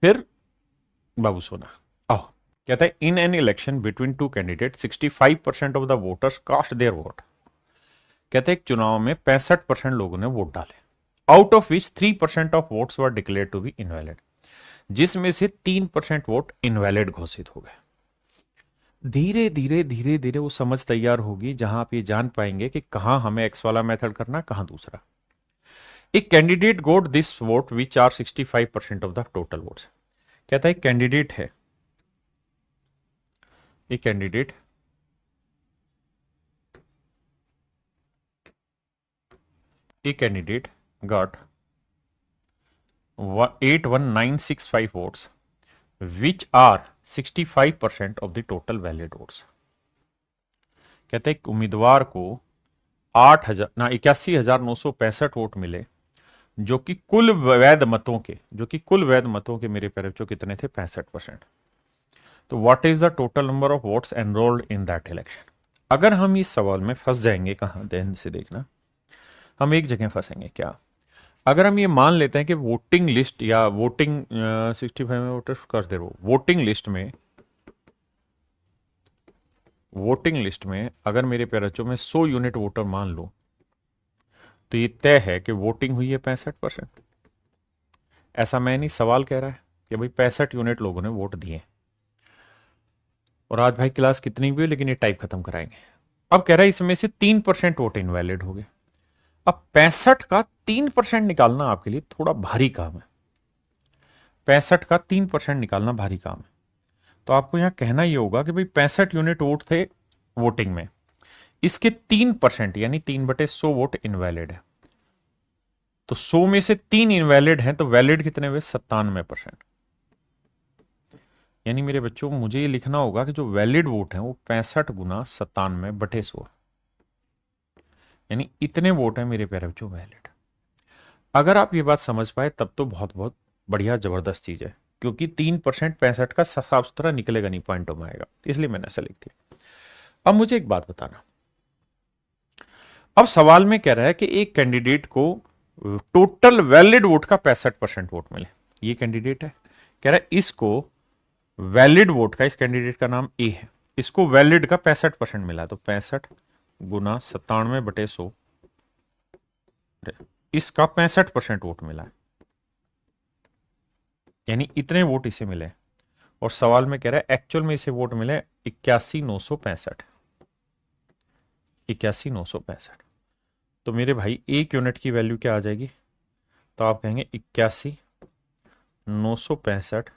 फिर बाबू सोना। आओ। कहता है in an election between two candidate 65% of the voters cast their vote. कहते हैं एक चुनाव में 65% लोगों ने वोट डाले, out of which 3% of votes were declare to be invalid, जिसमें से 3% वोट इनवैलिड घोषित हो गए। धीरे धीरे धीरे धीरे वो समझ तैयार होगी, जहां आप ये जान पाएंगे कि कहां हमें एक्स वाला मेथड करना, कहां दूसरा। एक candidate got this vote which are 65% of the total votes. कहता है कैंडिडेट है, एक candidate got 81965 votes which are 65% of the total valid votes। कहते हैं उम्मीदवार को 81,965 वोट मिले, जो कि कुल वैध मतों के मेरे प्यारे बच्चों कितने थे? 65%। तो what is the total number of votes enrolled in that election. अगर हम इस सवाल में फंस जाएंगे, कहां ध्यान से देखना, हम एक जगह फंसेंगे क्या। अगर हम ये मान लेते हैं कि वोटिंग लिस्ट या वोटिंग 65 में वोटर्स कर दे, वोटिंग लिस्ट में अगर मेरे प्यारे बच्चों में 100 यूनिट वोटर मान लो, तो ये तय है कि वोटिंग हुई है 65%। ऐसा मैं नहीं, सवाल कह रहा है कि भाई 65 यूनिट लोगों ने वोट दिए। और आज भाई क्लास कितनी भी हो, लेकिन ये टाइप खत्म कराएंगे। अब कह रहा है इसमें से 3% वोट इनवैलिड हो गए। अब 65 का 3% निकालना आपके लिए थोड़ा भारी काम है। 65 का 3% निकालना भारी काम है। तो आपको यहां कहना यह होगा कि भाई 65 यूनिट वोट थे वोटिंग में, इसके 3% यानी 3/100 वोट इनवैलिड है। तो 100 में से 3 इनवैलिड हैं, तो वैलिड कितने हुए? 97%। यानी मेरे बच्चों मुझे ये लिखना होगा कि जो वैलिड वोट है वो 65 गुना 97/100, यानी इतने वोट हैं मेरे प्यारे बच्चों वैलिड। अगर आप ये बात समझ पाए तब तो बहुत बहुत बढ़िया जबरदस्त चीज है, क्योंकि 3% 65 का साफ सुथरा निकलेगा नहीं, पॉइंटों में आएगा, इसलिए मैंने ऐसा लिख दिया। अब मुझे एक बात बताना, अब सवाल में कह रहा है कि एक कैंडिडेट को टोटल वैलिड वोट का 65% वोट मिले। ये कैंडिडेट है, कह रहा है इसको वैलिड वोट का, इस कैंडिडेट का नाम ए है, इसको वैलिड का 65% मिला, तो 65 गुना 97/100, इसका 65% वोट मिला है, यानी इतने वोट इसे मिले। और सवाल में कह रहा है एक्चुअल में इसे वोट मिले 81,965, 81,965। तो मेरे भाई एक यूनिट की वैल्यू क्या आ जाएगी? तो आप कहेंगे 81,965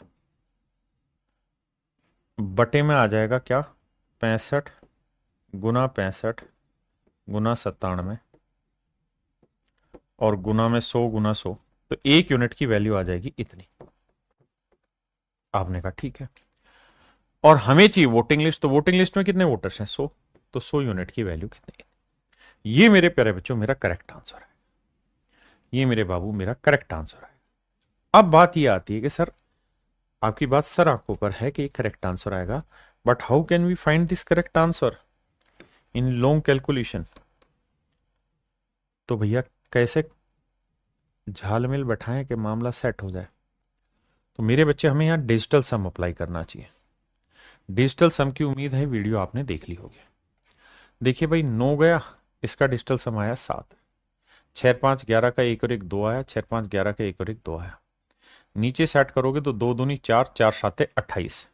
बटे में आ जाएगा क्या? 65 गुना 65 गुना 97 और गुना में 100 गुना 100, तो एक यूनिट की वैल्यू आ जाएगी इतनी। आपने कहा ठीक है, और हमें चाहिए वोटिंग लिस्ट, तो वोटिंग लिस्ट में कितने वोटर्स हैं? 100, तो 100 यूनिट की वैल्यू कितनी है? ये मेरे प्यारे बच्चों मेरा करेक्ट आंसर है, ये मेरे बाबू मेरा करेक्ट आंसर है। अब बात ये आती है कि सर, आपकी बात सर आंखों पर है कि ये करेक्ट आंसर आएगा, but how can we find this correct answer in long calculation. तो भैया कैसे झालमेल बैठाएं कि मामला सेट हो जाए। तो मेरे बच्चे हमें यहां डिजिटल सम अप्लाई करना चाहिए। डिजिटल सम की उम्मीद है वीडियो आपने देख ली होगी। देखिए भाई 9 गया, इसका डिजिटल सम आया 7, 6 5 11 का 1 और 1 2 आया, 6 5 11 का 1 और 1 2 आया। नीचे सेट करोगे तो 2 दूनी 4, 4 7 28,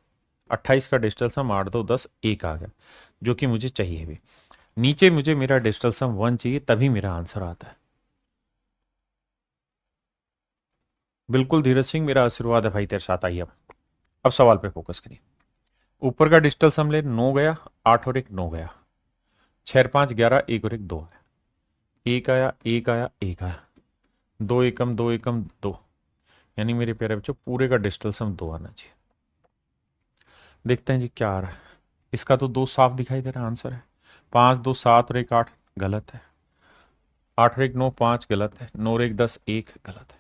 28 का डिजिटल सम 8 2 10 1 आ गया, जो कि मुझे चाहिए भी। नीचे मुझे मेरा डिजिटल सम 1 चाहिए, तभी मेरा आंसर आता है। बिल्कुल धीरज सिंह, मेरा आशीर्वाद है भाई तेरे साथ। आइए अब सवाल पे फोकस करिए। ऊपर का डिजिटल सम ले, 9 गया, 8 और 1 9 गया, 6 और 5 11, 1 और 1 2 है, एक आया, एक आया, एक आया, दो एकम, दो एकम, दो, यानी मेरे प्यारे बच्चों पूरे का डिजिटल सम 2 आना चाहिए। देखते हैं जी क्या आ रहा है। इसका तो 2 साफ दिखाई दे रहा है, आंसर है 5 2 7 और 1 8, गलत है। 8 और 1 9, 5 गलत है। 9 और 1 10, 1 गलत है।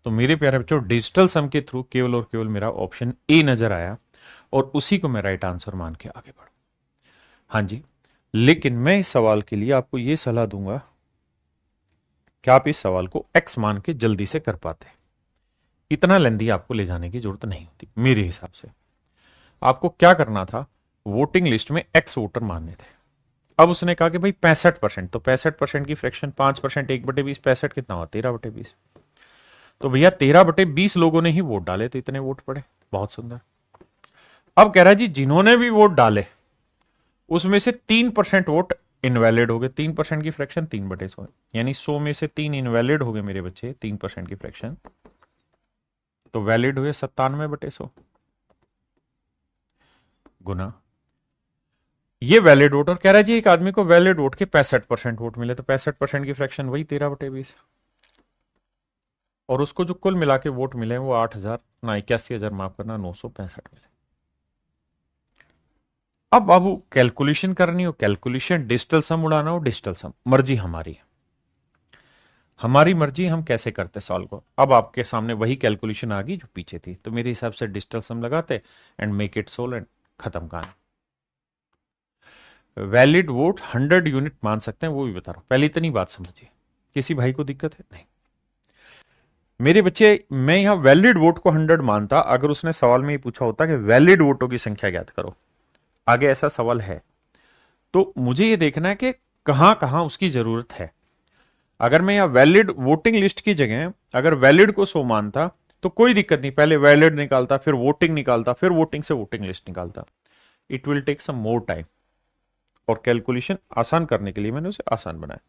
तो मेरे प्यारे बच्चों डिजिटल सम के थ्रू केवल और केवल मेरा ऑप्शन ए नजर आया और उसी को मैं राइट आंसर मान के आगे बढ़ू। हाँ जी, लेकिन मैं इस सवाल के लिए आपको यह सलाह दूंगा कि आप इस सवाल को एक्स मान के जल्दी से कर पाते। इतना लेंदी आपको ले जाने की जरूरत नहीं होती मेरे हिसाब से। आपको क्या करना था, वोटिंग लिस्ट में एक्स वोटर मानने थे। अब उसने कहा कि भाई 65%, तो 65% की फ्रैक्शन 5%, 1/20, 65 कितना हुआ, 13/20। तो भैया 13/20 लोगों ने ही वोट डाले, तो इतने वोट पड़े। बहुत सुंदर। अब कह रहा है जी जिन्होंने भी वोट डाले उसमें से 3% वोट इनवैलिड हो गए। 3% की फ्रैक्शन 3/100, यानी 100 में से 3 इनवैलिड हो गए मेरे बच्चे, 3% की फ्रैक्शन, तो वैलिड हुए 97/100 गुना ये वैलिड वोट। और कह रहा है जी एक आदमी को वैलिड वोट के 65% वोट मिले, तो 65% की फ्रैक्शन वही 13/20, और उसको जो कुल मिला के वोट मिले वो 8,000 ना 81,000, माफ करना, 965 मिले। अब बाबू कैलकुलेशन करनी हो कैलकुलेशन, डिजिटल सम उड़ाना हो डिजिटल सम, मर्जी हमारी है। हमारी मर्जी हम कैसे करते सॉल्व को। अब आपके सामने वही कैलकुलेशन आ गई जो पीछे थी, तो मेरे हिसाब से डिजिटल सम लगाते and make it solve and खत्म कहानी। वैलिड वोट 100 यूनिट मान सकते हैं, वो भी बता रहा हूं। पहले इतनी बात समझिए, किसी भाई को दिक्कत है नहीं मेरे बच्चे। मैं यहां वैलिड वोट को 100 मानता अगर उसने सवाल में ये पूछा होता कि वैलिड वोटों की संख्या ज्ञात करो। आगे ऐसा सवाल है तो मुझे ये देखना है कि कहां कहां उसकी जरूरत है। अगर मैं यहां वैलिड वोटिंग लिस्ट की जगह अगर वैलिड को 100 मानता तो कोई दिक्कत नहीं, पहले वैलिड निकालता, फिर वोटिंग निकालता, फिर वोटिंग से वोटिंग लिस्ट निकालता। It will take some more time, और कैलकुलेशन आसान करने के लिए मैंने उसे आसान बनाया।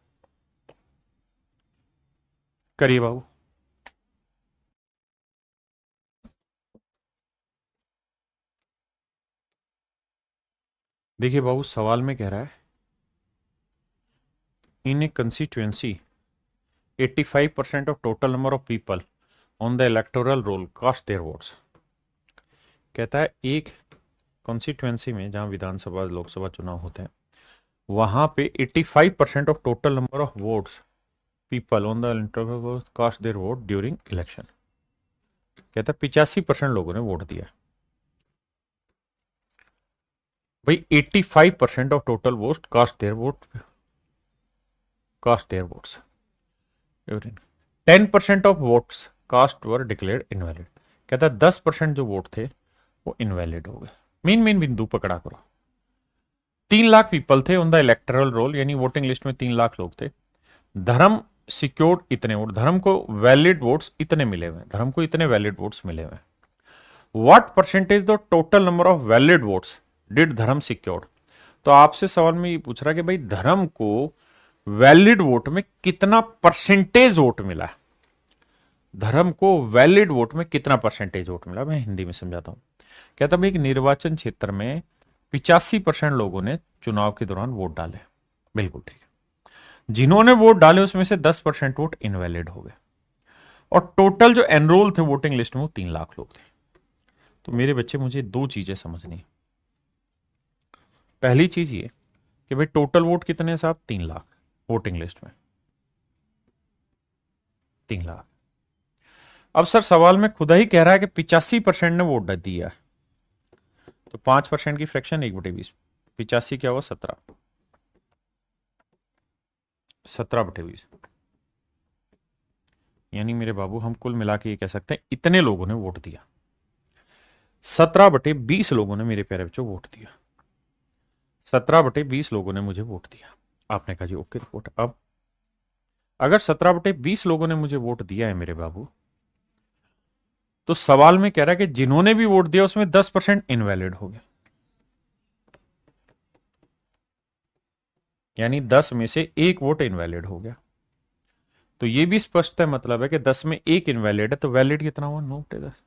करिए बाबू। देखिए बाबू, सवाल में कह रहा है इन ए constituency 85% of total number of people on the electoral roll cast their votes। कहता है एक कॉन्स्टिट्यूएंसी में जहां विधानसभा लोकसभा चुनाव होते हैं वहां पे 85% of total number of votes people on the electoral cast their vote during election. कहता है 85% लोगों ने वोट दिया। भाई 85% of total vote cast their votes, 10% of votes cast were declared invalid. कहता है 10% जो वोट थे वो इनवैलिड हो गए। मेन मेन बिंदु पकड़ा करो। 3 लाख पीपल थे ऑन द इलेक्टोरल रोल, यानी वोटिंग लिस्ट में 3 लाख लोग थे। धर्म सिक्योर्ड इतने वोट, धर्म को वैलिड वोट्स इतने मिले हुए, धर्म को इतने वैलिड वोट्स मिले हुए। What percentage the total number of valid votes did धर्म सिक्योर्ड। तो आपसे सवाल में ये पूछ रहा है कि भाई धर्म को वैलिड वोट में कितना परसेंटेज वोट मिला। धर्म को वैलिड वोट में कितना परसेंटेज वोट मिला, मैं हिंदी में समझाता हूं। कहता भाई एक निर्वाचन क्षेत्र में 85% लोगों ने चुनाव के दौरान वोट डाले। बिल्कुल ठीक है। जिन्होंने वोट डाले उसमें से 10% वोट इनवैलिड हो गए, और टोटल जो एनरोल थे वोटिंग लिस्ट में वो 3 लाख लोग थे। तो मेरे बच्चे मुझे दो चीजें समझनी। पहली चीज ये कि भाई टोटल वोट कितने साहब, 3 लाख वोटिंग लिस्ट में, 3 लाख। अब सर सवाल में खुदा ही कह रहा है कि 85% ने वोट दिया है, तो 5% की फ्रैक्शन 1/20, 85 क्या हुआ 17, 17/20, यानी मेरे बाबू हम कुल मिला के ये कह सकते हैं इतने लोगों ने वोट दिया। 17/20 लोगों ने मेरे प्यारे बच्चों वोट दिया। 17/20 लोगों ने मुझे वोट दिया। आपने कहा जी ओके रिपोर्ट। अब अगर 17/20 लोगों ने मुझे वोट दिया है मेरे बाबू, तो सवाल में कह रहा है कि जिन्होंने भी वोट दिया उसमें 10% इनवैलिड हो गया, यानी 10 में से एक वोट इनवैलिड हो गया। तो यह भी स्पष्ट है, मतलब है कि 10 में एक इनवैलिड है, तो वैलिड कितना हुआ 9/10।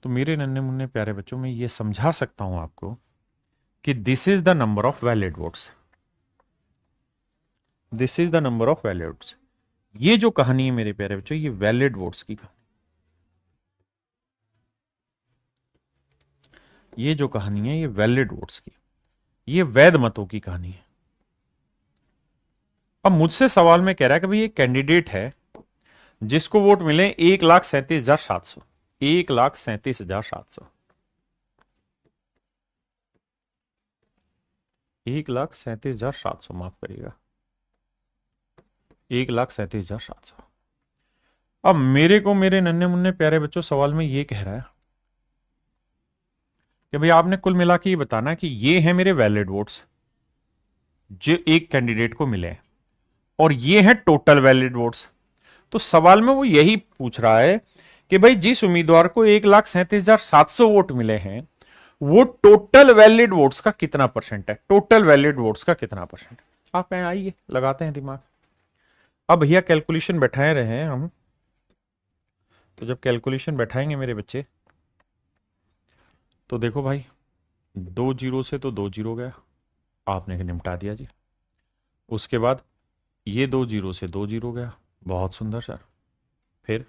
तो मेरे नन्हे मुन्ने प्यारे बच्चों, मैं ये समझा सकता हूं आपको कि this is the number of valid votes, this is the number of valid votes. ये जो कहानी है मेरे प्यारे बच्चों, ये वैलिड वोट्स की कहानी, ये जो कहानी है ये वैलिड वोट्स की, ये वैध मतों की कहानी है। अब मुझसे सवाल में कह रहा है कि भाई ये कैंडिडेट है जिसको वोट मिले 1,37,700, 1,37,700, 1,37,700, माफ करिएगा, 1,37,700। अब मेरे को मेरे नन्हे मुन्ने प्यारे बच्चों सवाल में ये कह रहा है कि भाई आपने कुल मिला के ये बताना कि ये है मेरे वैलिड वोट्स जो एक कैंडिडेट को मिले और ये है टोटल वैलिड वोट्स। तो सवाल में वो यही पूछ रहा है कि भाई जिस उम्मीदवार को 1,37,700 वोट मिले हैं वो टोटल वैलिड वोट्स का कितना परसेंट है, टोटल वैलिड वोट्स का कितना परसेंट। आप कहें आइए लगाते हैं दिमाग। अब भैया कैलकुलेशन बैठाए रहे हैं हम, तो जब कैलकुलेशन बैठाएंगे मेरे बच्चे तो देखो भाई, 2 जीरो से तो 2 जीरो गया, आपने निपटा दिया जी। उसके बाद ये 2 जीरो से 2 जीरो गया, बहुत सुंदर सर। फिर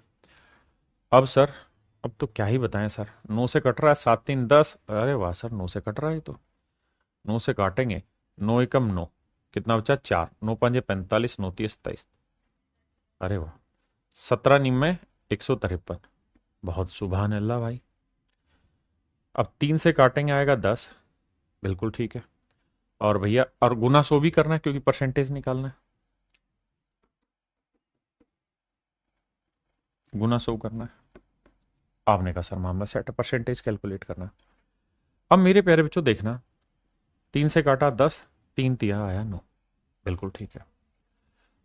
अब सर, अब तो क्या ही बताएं सर, 9 से कट रहा है, 7 3 10, अरे वाह सर 9 से कट रहा है, तो 9 से काटेंगे, 9 एकम 9, कितना बचा 4, 9 5 45, 9 30 27, अरे वाह, 17 निम में 153, बहुत सुभान अल्लाह भाई। अब 3 से काटेंगे आएगा 10, बिल्कुल ठीक है। और भैया और गुना 100 भी करना है क्योंकि परसेंटेज निकालना है, गुना 100 करना है। आपने कहा सर मामला सेट है, परसेंटेज कैलकुलेट करना है। अब मेरे प्यारे बच्चों देखना, 3 से काटा 10, 3 तिया आया 9, बिल्कुल ठीक है।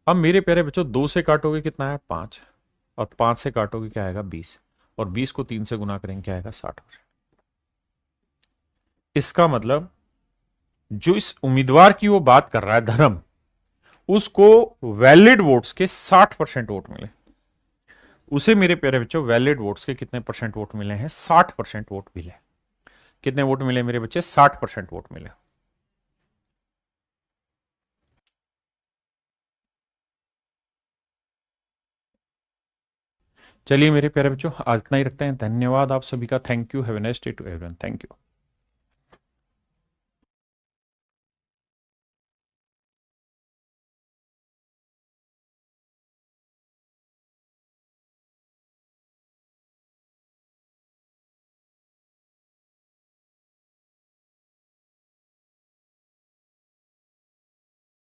अब मेरे प्यारे बच्चों 2 से काटोगे कितना है 5, और 5 से काटोगे क्या आएगा 20, और 20 को 3 से गुना करेंगे क्या आएगा 60%। इसका मतलब जो इस उम्मीदवार की वो बात कर रहा है धर्म, उसको वैलिड वोट्स के 60% वोट मिले, उसे मेरे प्यारे बच्चों वैलिड वोट्स के कितने परसेंट वोट मिले हैं, 60% वोट मिले। कितने वोट मिले मेरे बच्चे, 60% वोट मिले। चलिए मेरे प्यारे बच्चों आज इतना ही रखते हैं, धन्यवाद आप सभी का, thank you, have a nice day to everyone, thank you.